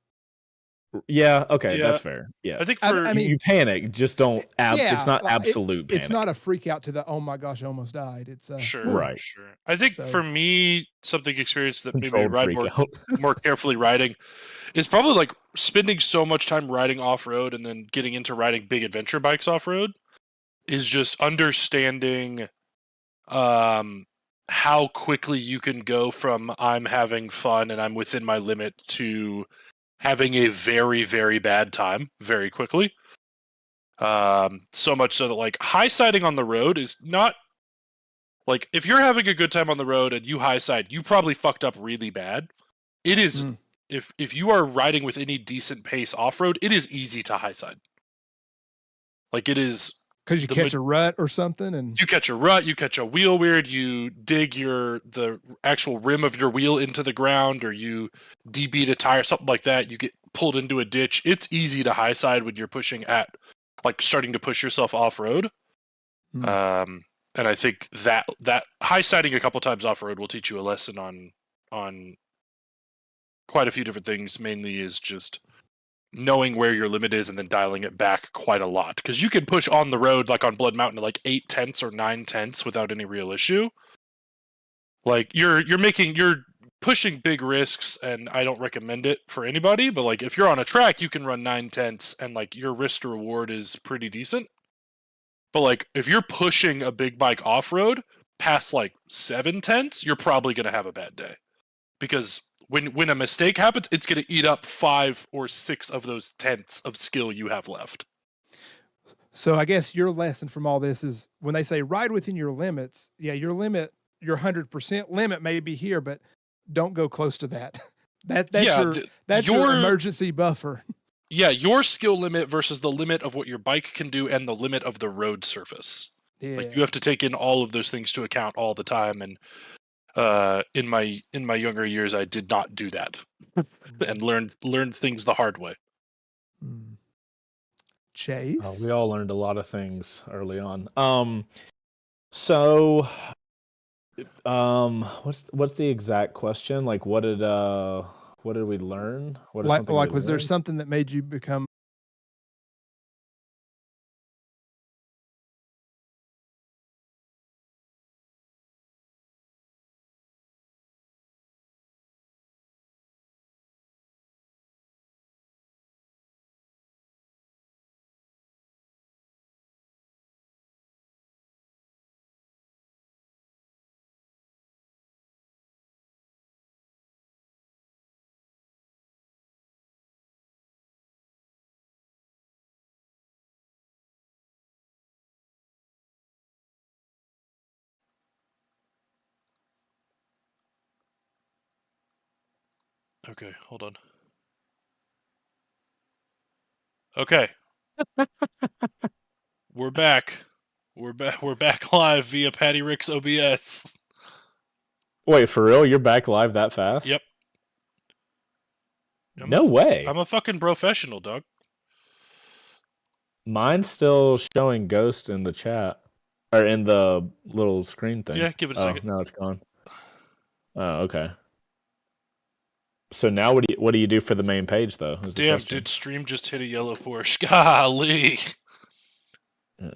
Yeah, okay, that's fair. Yeah. I think you panic, just don't it's not absolute panic. It's not a freak out to the oh my gosh, I almost died. It's sure. I think for me, something experienced that maybe ride more carefully riding is probably like spending so much time riding off-road and then getting into riding big adventure bikes off-road is just understanding how quickly you can go from I'm having fun and I'm within my limit to having a very, very bad time very quickly. So much so that like high siding on the road is not like, if you're having a good time on the road and you high side, you probably fucked up really bad. It is if you are riding with any decent pace off road, it is easy to high side. Like it is because you catch a rut or something, and you catch a rut, you catch a wheel weird, you dig the actual rim of your wheel into the ground, or you debeat a tire, something like that. You get pulled into a ditch. It's easy to high side when you're pushing at like starting to push yourself off road. And I think that high siding a couple times off road will teach you a lesson on quite a few different things. Mainly is just knowing where your limit is and then dialing it back quite a lot, because you can push on the road like on Blood Mountain to like 8/10 or 9/10 without any real issue. Like you're pushing big risks, and I don't recommend it for anybody, but like if you're on a track you can run 9/10 and like your risk to reward is pretty decent. But like if you're pushing a big bike off-road past like 7/10, you're probably going to have a bad day, because when a mistake happens, it's going to eat up 5 or 6 of those tenths of skill you have left. So I guess your lesson from all this is when they say ride within your limits, your limit, your 100% limit may be here, but don't go close to that. That's your emergency buffer. Yeah, your skill limit versus the limit of what your bike can do and the limit of the road surface. Yeah. Like you have to take in all of those things to account all the time, and in my younger years I did not do that and learned things the hard way. Chase, we all learned a lot of things early on. So what's the exact question? Like what did we learn? Was there something that made you become Okay, hold on. Okay. We're back. We're back live via Patty Rick's OBS. Wait, for real? You're back live that fast? Yep. No way. I'm a fucking professional, dog. Mine's still showing Ghost in the chat. Or in the little screen thing. Yeah, give it a second. No, it's gone. Oh, okay. So now what do you do for the main page though? Damn, did stream just hit a yellow Porsche? Golly. Yeah,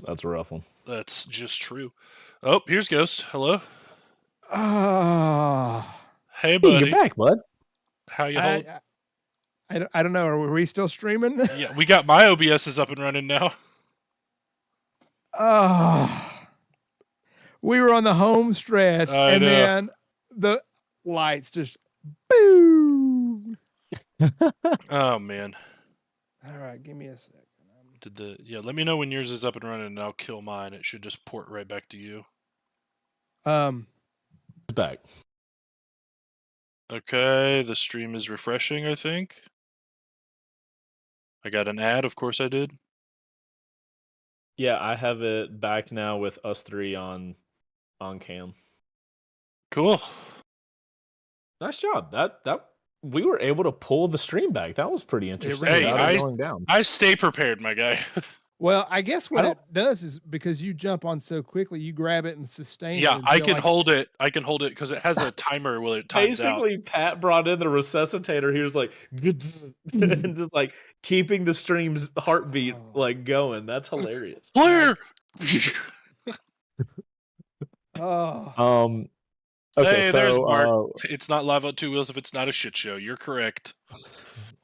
that's a rough one. That's just true. Oh, here's Ghost. Hello. Hey, buddy. Hey, you're back, bud. How you hold? I don't know. Are we still streaming? Yeah, we got my OBS is up and running now. We were on the home stretch, I know. then the lights just boom. Oh man. All right, give me a second. Let me know when yours is up and running and I'll kill mine. It should just port right back to you. It's back. Okay, the stream is refreshing, I think. I got an ad, of course I did. Yeah, I have it back now with us three on cam. Cool. Nice job. That we were able to pull the stream back. That was pretty interesting. Hey, without it going down. I stay prepared, my guy. Well, I guess what it does is because you jump on so quickly, you grab it and sustain it. Yeah, I can hold it. I can hold it because it has a timer where it times Basically, out. Pat brought in the resuscitator. He was like, and just like keeping the stream's heartbeat like going. That's hilarious. Blair. Oh. Okay, Hey, so there's Mark. It's not live on Two Wheels if it's not a shit show. You're correct.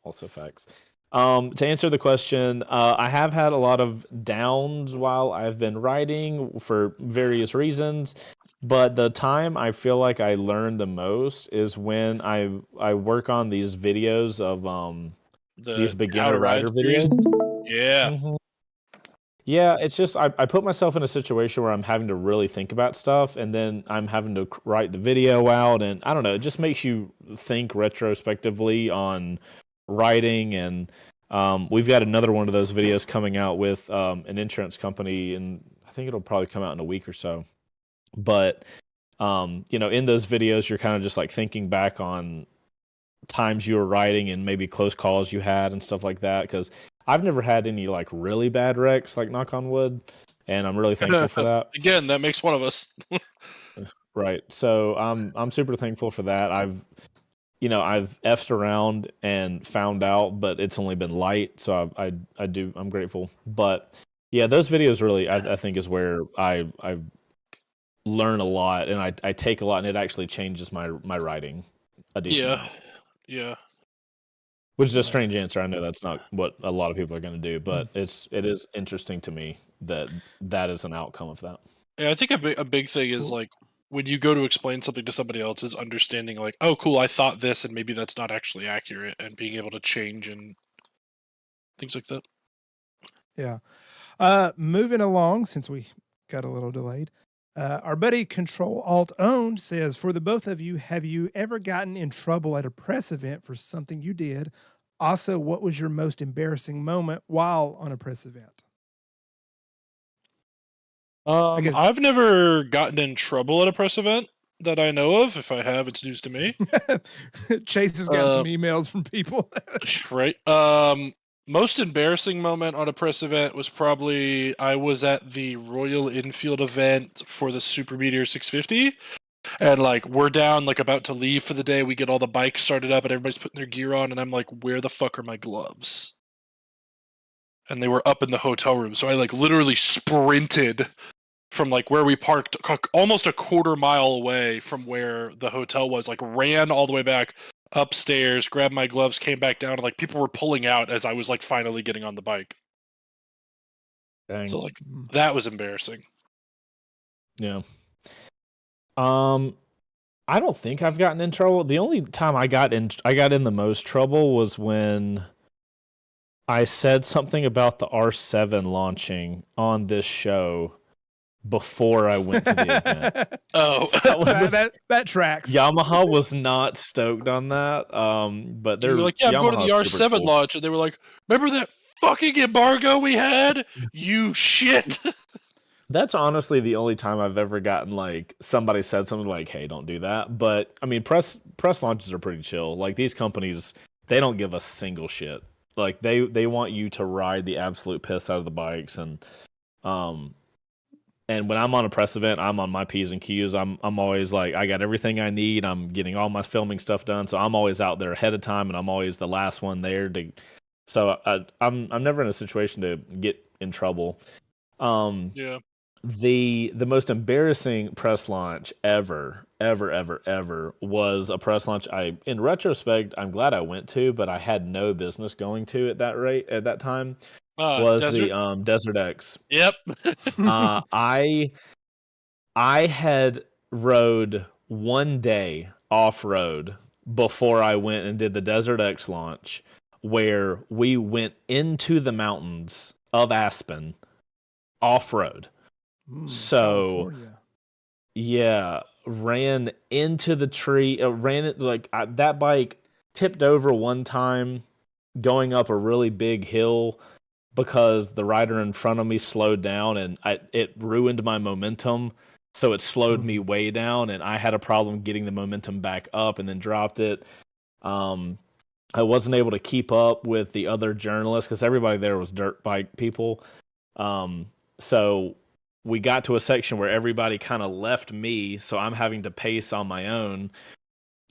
Also facts. To answer the question, I have had a lot of downs while I've been writing for various reasons, but the time I feel like I learn the most is when I work on these videos of these beginner rider videos. Yeah. Mm-hmm. Yeah, it's just I put myself in a situation where I'm having to really think about stuff, and then I'm having to write the video out, and I don't know, it just makes you think retrospectively on writing, and we've got another one of those videos coming out with an insurance company, and I think it'll probably come out in a week or so. But in those videos, you're kind of just like thinking back on times you were writing and maybe close calls you had and stuff like that, because I've never had any like really bad wrecks, like knock on wood, and I'm really thankful for that. Again, that makes one of us. Right. So I'm super thankful for that. I've effed around and found out, but it's only been light, so I'm grateful. But yeah, those videos really I think is where I learn a lot, and I take a lot, and it actually changes my writing a decent amount. Yeah. Which is a strange answer. I know that's not what a lot of people are going to do, but it is interesting to me that is an outcome of that. Yeah, I think a big thing is like when you go to explain something to somebody else is understanding like, oh, cool, I thought this, and maybe that's not actually accurate, and being able to change and things like that. Yeah. Moving along, since we got a little delayed. Our buddy Control Alt Owned says, for the both of you, have you ever gotten in trouble at a press event for something you did? Also, what was your most embarrassing moment while on a press event? I've never gotten in trouble at a press event that I know of. If I have, it's news to me. Chase has got some emails from people. Right. Most embarrassing moment on a press event was probably I was at the Royal Enfield event for the Super Meteor 650, and like we're down, like about to leave for the day. We get all the bikes started up, and everybody's putting their gear on, and I'm like, "Where the fuck are my gloves?" And they were up in the hotel room, so I like literally sprinted from like where we parked, almost a quarter mile away from where the hotel was. Like ran all the way back upstairs, grabbed my gloves, came back down, and like people were pulling out as I was like finally getting on the bike. Dang. So like that was embarrassing. Yeah. I don't think I've gotten in trouble. The only time I got in the most trouble was when I said something about the R7 launching on this show, before I went to the event. Oh, that tracks. Yamaha was not stoked on that. But you they're were like, yeah, I'm going to the Yamaha's super R7 cool. launch, and they were like, remember that fucking embargo we had? You shit. That's honestly the only time I've ever gotten like somebody said something like, "Hey, don't do that." But I mean, press launches are pretty chill. Like these companies, they don't give a single shit. Like they want you to ride the absolute piss out of the bikes, um and when I'm on a press event, I'm on my P's and Q's. I'm always like, I got everything I need. I'm getting all my filming stuff done, so I'm always out there ahead of time, and I'm always the last one there to. So I'm never in a situation to get in trouble. Yeah. The most embarrassing press launch ever was a press launch in retrospect I'm glad I went to, but I had no business going to at that time. Was Desert? the Desert X. Yep. I had rode one day off road before I went and did the Desert X launch, where we went into the mountains of Aspen off road. So California. yeah, ran into the tree. Ran it like that bike tipped over one time going up a really big hill because the rider in front of me slowed down, and it ruined my momentum. So it slowed me way down, and I had a problem getting the momentum back up, and then dropped it. I wasn't able to keep up with the other journalists because everybody there was dirt bike people. So we got to a section where everybody kind of left me, so I'm having to pace on my own,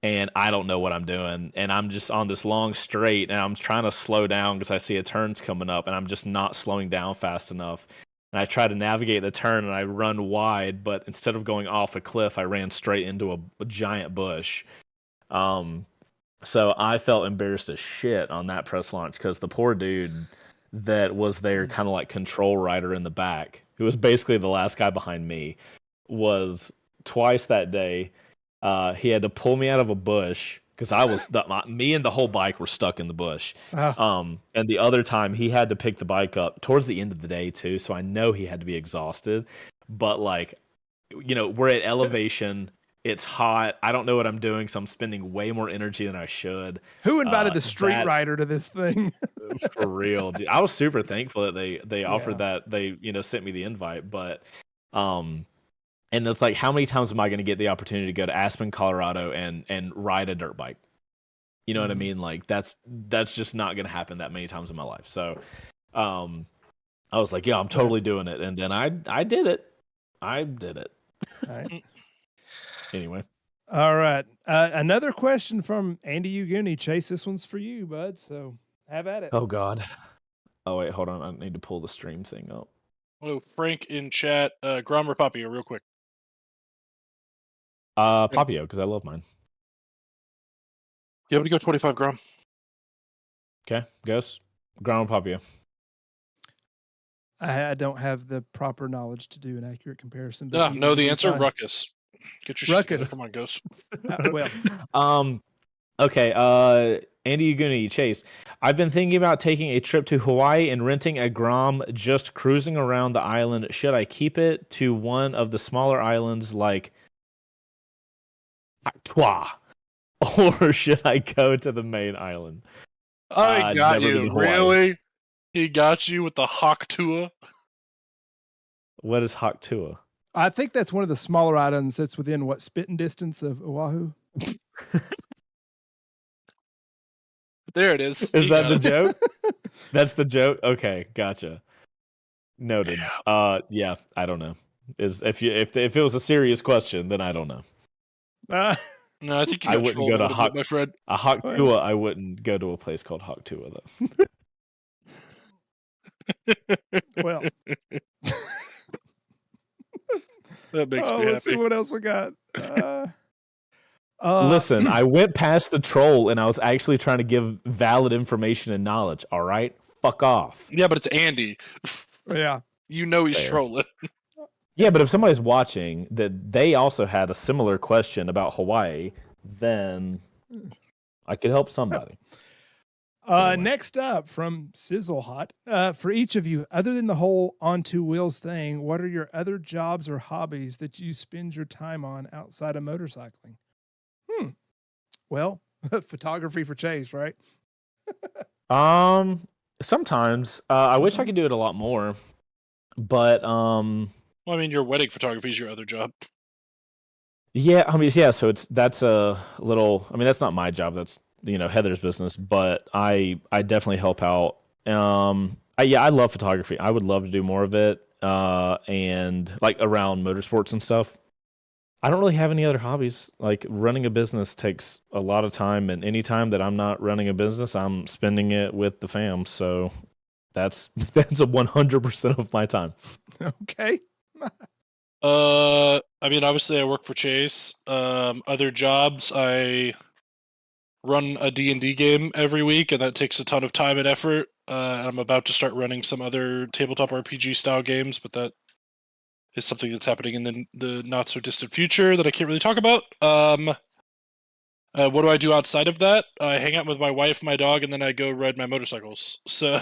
and I don't know what I'm doing, and I'm just on this long straight, and I'm trying to slow down because I see a turn's coming up, and I'm just not slowing down fast enough. And I try to navigate the turn, and I run wide, but instead of going off a cliff, I ran straight into a giant bush. So I felt embarrassed as shit on that press launch because the poor dude that was their kind of like control rider in the back, who was basically the last guy behind me, was twice that day. He had to pull me out of a bush because me and the whole bike were stuck in the bush. And the other time he had to pick the bike up towards the end of the day too, so I know he had to be exhausted. But like, we're at elevation. It's hot. I don't know what I'm doing, so I'm spending way more energy than I should. Who invited the street rider to this thing? For real, dude. I was super thankful that they offered that. They sent me the invite, but and it's like, how many times am I going to get the opportunity to go to Aspen, Colorado, and ride a dirt bike? You know what I mean? Like that's just not going to happen that many times in my life. So, I was like, yeah, I'm totally doing it, and then I did it. I did it. All right. Anyway. All right. Another question from Andy Uguni. Chase, this one's for you, bud. So have at it. Oh God. Oh wait, hold on. I need to pull the stream thing up. Oh, Frank in chat. Grom or Papio, real quick. Papio, because I love mine. Yeah, I'm gonna go 25 Grom. Okay, Ghost. Grom or Papio? I don't have the proper knowledge to do an accurate comparison. Know the answer. Fine. Ruckus. Get your Ruckus. Shit. Come on, Ghost. Well. Okay. Andy Uguni, Chase. I've been thinking about taking a trip to Hawaii and renting a Grom, just cruising around the island. Should I keep it to one of the smaller islands like Twa, or should I go to the main island? I got you. Really? He got you with the Haktua? What is Haktua? I think that's one of the smaller islands that's within spitting distance of Oahu. There it is. Is that the joke? That's the joke? Okay, gotcha. Noted. Yeah, I don't know. If it was a serious question, then I don't know. No, I think you I wouldn't go to my friend. Haktua. I wouldn't go to a place called Haktua though. Well, that makes me happy. Let's see what else we got. Listen, I went past the troll and I was actually trying to give valid information and knowledge. All right, fuck off. Yeah, but it's Andy. Yeah, you know he's trolling. Yeah, but if somebody's watching that they also had a similar question about Hawaii, then I could help somebody. Anyway. Next up from Sizzle Hot, for each of you, other than the whole on two wheels thing, what are your other jobs or hobbies that you spend your time on outside of motorcycling? Well, photography for Chase, right? Sometimes I wish I could do it a lot more, but Well, I mean, your wedding photography is your other job. yeah, I mean, yeah. So that's a little. I mean, that's not my job. That's Heather's business, but I definitely help out. I love photography. I would love to do more of it. And like around motorsports and stuff. I don't really have any other hobbies. Like running a business takes a lot of time, and any time that I'm not running a business, I'm spending it with the fam. So that's a 100% of my time. Okay. I mean, obviously, I work for Chase. Other jobs, I run a D&D game every week, and that takes a ton of time and effort. I'm about to start running some other tabletop RPG style games, but that is something that's happening in the not so distant future that I can't really talk about. What do I do outside of that? I hang out with my wife, my dog, and then I go ride my motorcycles. So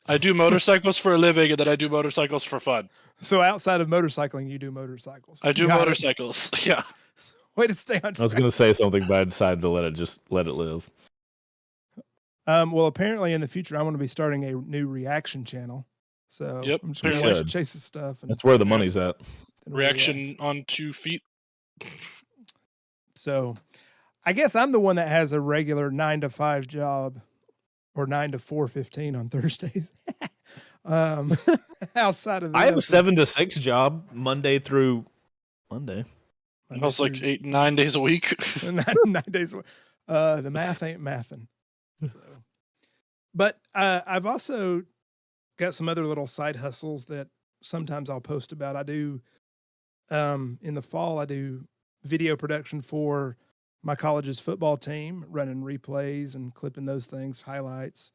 I do motorcycles for a living, and then I do motorcycles for fun. So outside of motorcycling, you do motorcycles. I do Got it. motorcycles. Yeah. Way to stay on track. I was going to say something, but I decided to let it live. Well, apparently in the future, I'm going to be starting a new reaction channel. So Yep, I'm just going to you watch should. Chase's stuff. And That's where the money's at. then Reaction on 2 feet. So I guess I'm the one that has a regular 9 to 5 job or 9 to 4:15 on Thursdays. Outside of that, I have a 7 to 6 job Monday through Monday. It was like 8-9 days a week. 9 days. The math ain't mathin'. So. But I've also got some other little side hustles that sometimes I'll post about. I do in the fall, I do video production for my college's football team, running replays and clipping those things, highlights.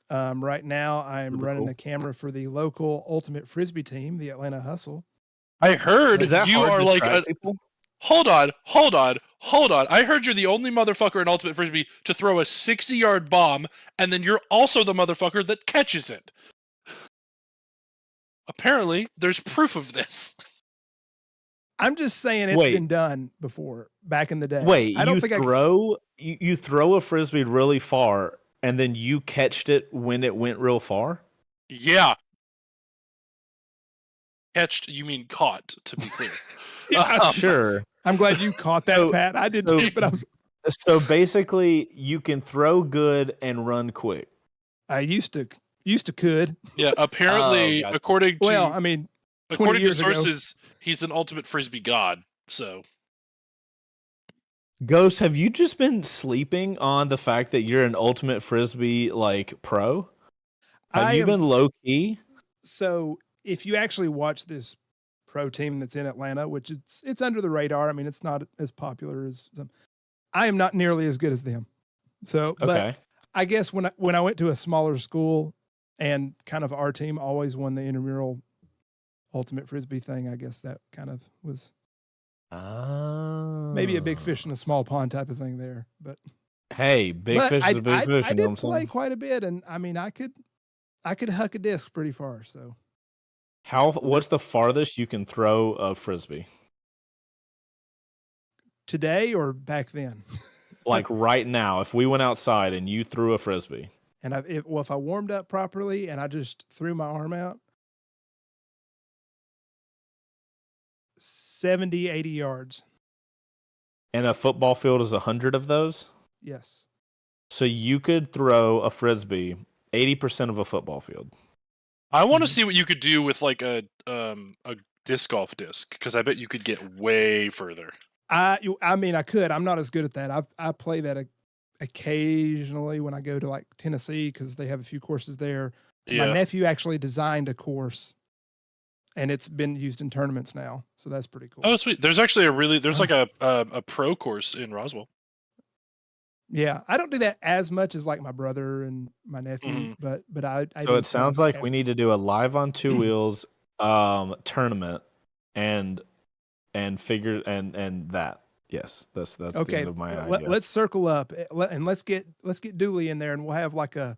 Right now, I'm Super running cool. a camera for the local Ultimate Frisbee team, the Atlanta Hustle. I heard Is that you hard are to like track people? Hold on. I heard you're the only motherfucker in Ultimate Frisbee to throw a 60-yard bomb, and then you're also the motherfucker that catches it. Apparently, there's proof of this. I'm just saying it's Wait. been done before, back in the day. Wait, I don't you think you throw a frisbee really far, and then you catched it when it went real far? Yeah. Catched, you mean caught, to be clear. Yeah, Sure. I'm glad you caught that, So- Pat. I did so- too, but So basically, you can throw good and run quick. I used to could. Yeah, apparently, gotcha. according to Well, I mean, 20 according to years ago. sources, he's an Ultimate Frisbee god. So Ghost, have you just been sleeping on the fact that you're an ultimate frisbee like pro? Have you been low key? So if you actually watch this pro team that's in Atlanta, which it's under the radar. I mean, it's not as popular as some. I am not nearly as good as them. So, but Okay. I guess when I went to a smaller school and kind of our team always won the intramural ultimate frisbee thing, I guess that kind of was maybe a big fish in a small pond type of thing there. But hey, big but fish is a big fish. I You know did what I'm play saying? quite a bit, and I mean, I could huck a disc pretty far. So What's the farthest you can throw a frisbee? today or back then? Like right now, if we went outside and you threw a frisbee. And if I warmed up properly and I just threw my arm out, 70, 80 yards. And a football field is 100 of those? Yes. So you could throw a frisbee 80% of a football field. I want to see what you could do with like a disc golf disc, because I bet you could get way further. I mean, I could. I'm not as good at that. I play that occasionally when I go to like Tennessee because they have a few courses there. Yeah. My nephew actually designed a course, and it's been used in tournaments now, so that's pretty cool. Oh, sweet. There's actually like a pro course in Roswell. Yeah, I don't do that as much as like my brother and my nephew, but I So do it sounds like we occasionally. need to do a live on two wheels tournament and figure and that. Yes, that's the Okay, end of my idea. let's circle up and let's get Dooley in there, and we'll have like a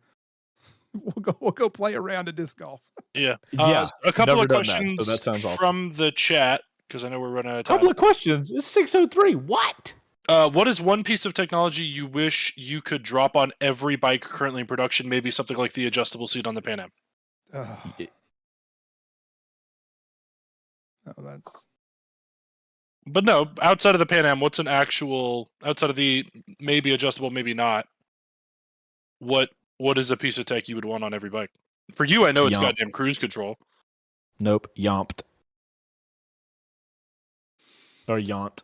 we'll go play a round of disc golf. Yeah. Yeah, A couple never of done that, questions so that sounds awesome. from the chat because I know we're running out of time. Couple of questions. It's 6:03. What? What is one piece of technology you wish you could drop on every bike currently in production? Maybe something like the adjustable seat on the Pan Am. Oh, that's But no, outside of the Pan Am, what's an actual outside of the maybe adjustable, maybe not? What is a piece of tech you would want on every bike? For you, I know it's Yomp. goddamn cruise control. Nope. Yomped. Or yont.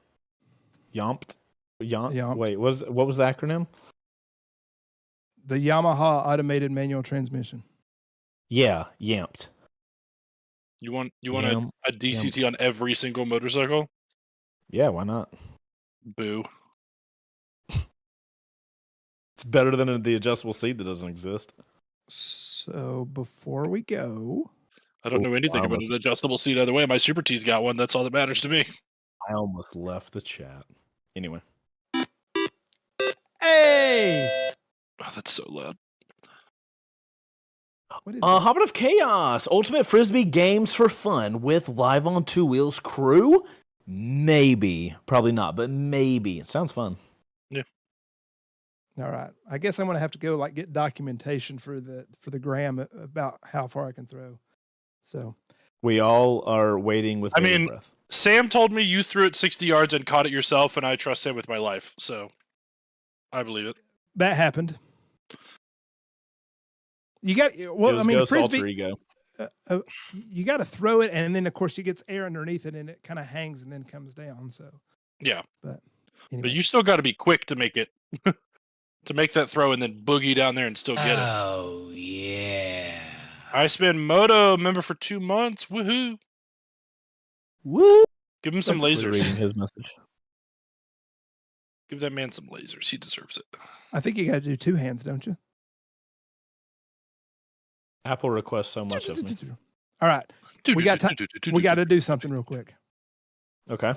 Yomped. Yomp. Wait, what was the acronym? the Yamaha automated manual transmission. Yeah, yamped. You want Yam- a DCT on every single motorcycle? Yeah, why not? Boo. It's better than the adjustable seat that doesn't exist. So before we go, I don't know anything about an adjustable seat either way. My Super T's got one. That's all that matters to me. I almost left the chat. Anyway. hey, Oh, that's so loud. what is that? Hobbit of Chaos, Ultimate Frisbee games for fun with live on Two Wheels crew? Maybe. Probably not, but maybe. It sounds fun. All right, I guess I'm gonna have to go like get documentation for the gram about how far I can throw. So We all are waiting with bated breath. Sam told me you threw it 60 yards and caught it yourself, and I trust Sam with my life, so I believe it. that happened. You got well. I mean, frisbee. You got to throw it, and then of course you gets air underneath it, and it kind of hangs and then comes down. So yeah, but anyway. But you still got to be quick to make it to make that throw and then boogie down there and still get it. Oh yeah! I spent Moto member for 2 months. Woohoo! Woo! Give him some lasers. Reading his message. Give that man some lasers. He deserves it. I think you got to do two hands, don't you? Apple requests so much of me. All right, we got time. We got to do something real quick. Okay.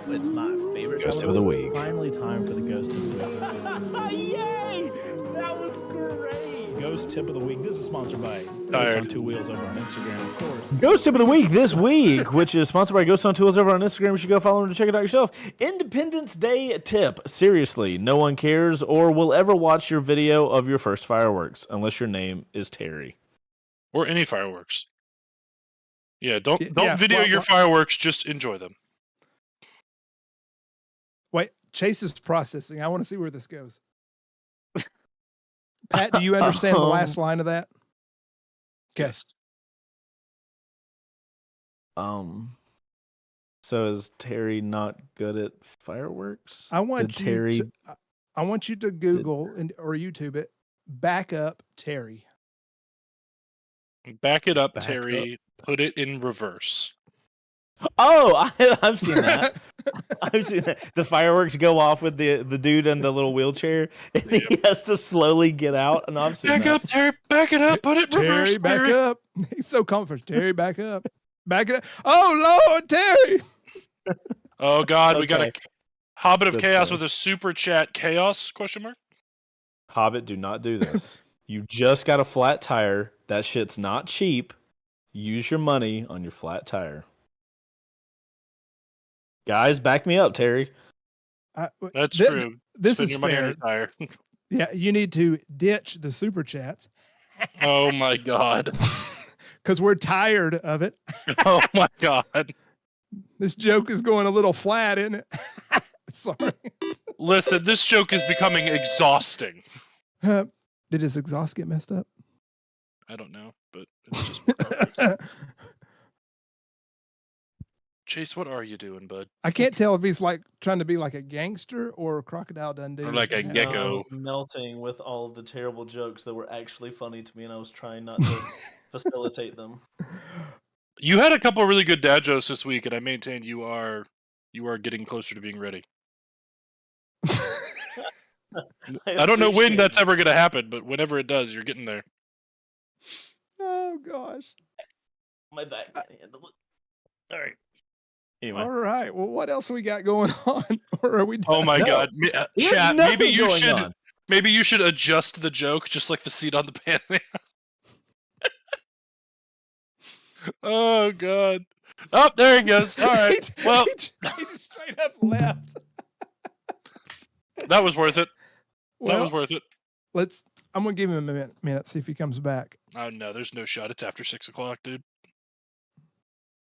It's my favorite Ghost of the week. Finally, time for the ghost tip of the week. Yay! That was great. Ghost tip of the week. This is sponsored by Ghost on Two Wheels over on Instagram, of course. Ghost tip of the week this week, which is sponsored by Ghost on Two Wheels over on Instagram. You should go follow them to check it out yourself. Independence Day tip. Seriously, no one cares or will ever watch your video of your first fireworks unless your name is Terry. Or any fireworks. Yeah, don't video your fireworks. Just enjoy them. Wait, Chase is processing. I want to see where this goes. Pat, do you understand the last line of that? Okay. Yes. So is Terry not good at fireworks? I want you to Google or YouTube it. Back up Terry. Back it up, Terry. Put it in reverse. Oh, I've seen that. I've seen that. The fireworks go off with the dude in the little wheelchair, and he has to slowly get out. And I've seen back that. up, Terry. Back it up. Put it in reverse. Terry, back up. He's so confident. Terry, back up. Back it up. Oh Lord, Terry. Oh God, we got a Hobbit of That's Chaos funny. with a super chat. Chaos? ? Hobbit, do not do this. You just got a flat tire. That shit's not cheap. Use your money on your flat tire. Guys, back me up, Terry. That's true. This Spend is your money on fair. your tire. Yeah, you need to ditch the super chats Oh my God. because we're tired of it. Oh my God. This joke is going a little flat, isn't it? Sorry. Listen, this joke is becoming exhausting. Did his exhaust get messed up? I don't know, but it's just perfect. Chase, what are you doing, bud? I can't tell if he's like trying to be like a gangster or a Crocodile Dundee. Or like a Yeah. gecko. I was melting with all of the terrible jokes that were actually funny to me, and I was trying not to facilitate them. You had a couple of really good dad jokes this week, and I maintain you are getting closer to being ready. I don't know when that's ever going to happen, but whenever it does, you're getting there. Oh gosh. My back can't handle it. All right. Anyway. All right. Well, what else we got going on? Or are we done? Oh my No. God, There's chat. nothing going on. Maybe you should adjust the joke, just like the seat on the pan. Oh God. Oh, there he goes. All right. Well, he just straight up left. that was worth it. Well, That was worth it. I'm gonna give him a minute, see if he comes back. Oh no, there's no shot. It's after 6 o'clock, dude.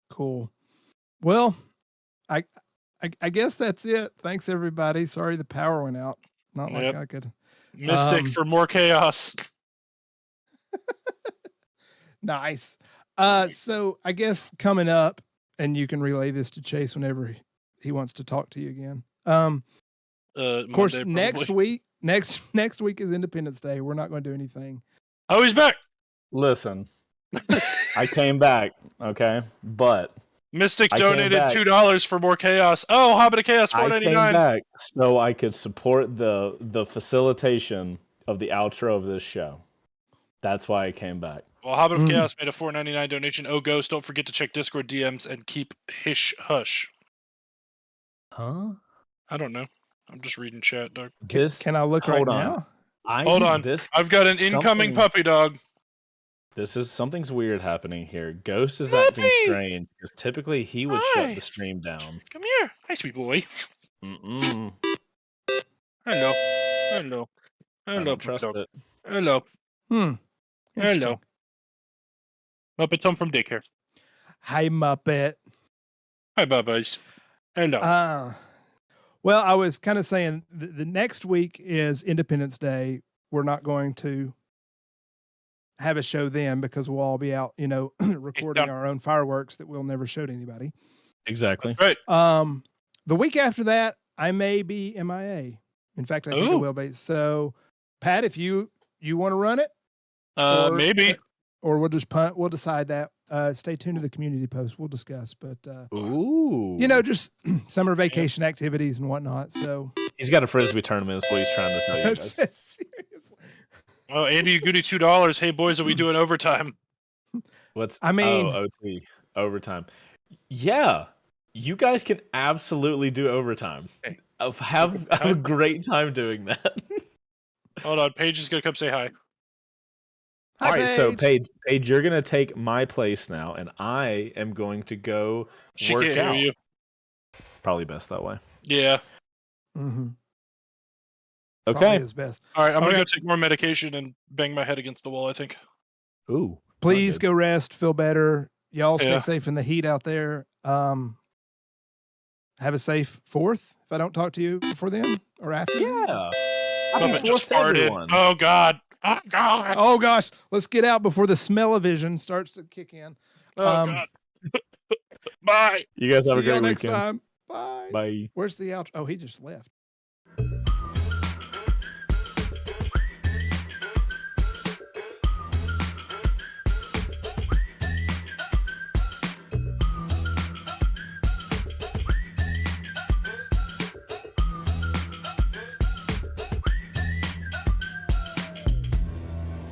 Cool. Well, I guess that's it. Thanks everybody. Sorry the power went out. Not like Yep. I could. Mystic for more chaos. Nice. So I guess coming up, and you can relay this to Chase whenever he wants to talk to you again. Of course, Monday, next probably. week is Independence Day. We're not going to do anything. Oh, he's back. Listen, I came back, okay? But Mystic I came donated back. $2 for more chaos. Oh, Hobbit of Chaos, I came $4.99. back so I could support the facilitation of the outro of this show. That's why I came back. Well, Hobbit of Chaos made a $4.99 donation. Oh, Ghost, don't forget to check Discord DMs and keep hish hush. Huh? I don't know. I'm just reading chat, dog. Can I look right hold on. now? Hold on. I've got an incoming puppy dog. Something's weird happening here. Ghost is acting strange because typically he would shut the stream down. Come here. Hi, sweet boy. Mm-mm. Hello. I Hello, don't puppy trust dog. it. Hello. Hello. Muppet Tom from daycare. Hi, Muppet. Hi, Bubba's. Hello. Well, I was kind of saying the next week is Independence Day. We're not going to have a show then because we'll all be out, recording our own fireworks that we'll never show to anybody. Exactly. Right. The week after that, I may be MIA. In fact, I think I will be. So, Pat, if you want to run it, maybe, or we'll just punt. We'll decide that. Stay tuned to the community post. We'll discuss. But ooh, just summer vacation activities and whatnot. So he's got a frisbee tournament. Is what he's trying to tell you guys. Seriously. Oh, Andy, you goody $2. Hey, boys, are we doing overtime? OT overtime? Yeah, you guys can absolutely do overtime. Have a great time doing that. Hold on, Paige is gonna come say hi. All right, so Paige, you're gonna take my place now, and I am going to go She work can't out. hear you. Probably best that way. Yeah. Mm-hmm. Okay. Is best. All right, I'm gonna go take more medication and bang my head against the wall, I think. Ooh. Please go rest. Feel better. Y'all stay Yeah. safe in the heat out there. Have a safe 4th. If I don't talk to you before then or after. Yeah. Muppet just farted. Oh God. Oh God. Oh gosh. Let's get out before the smell-o-vision starts to kick in. Oh God. Bye. You guys have a See y'all great next weekend. time. Bye. Bye. Where's the outro? Oh, he just left.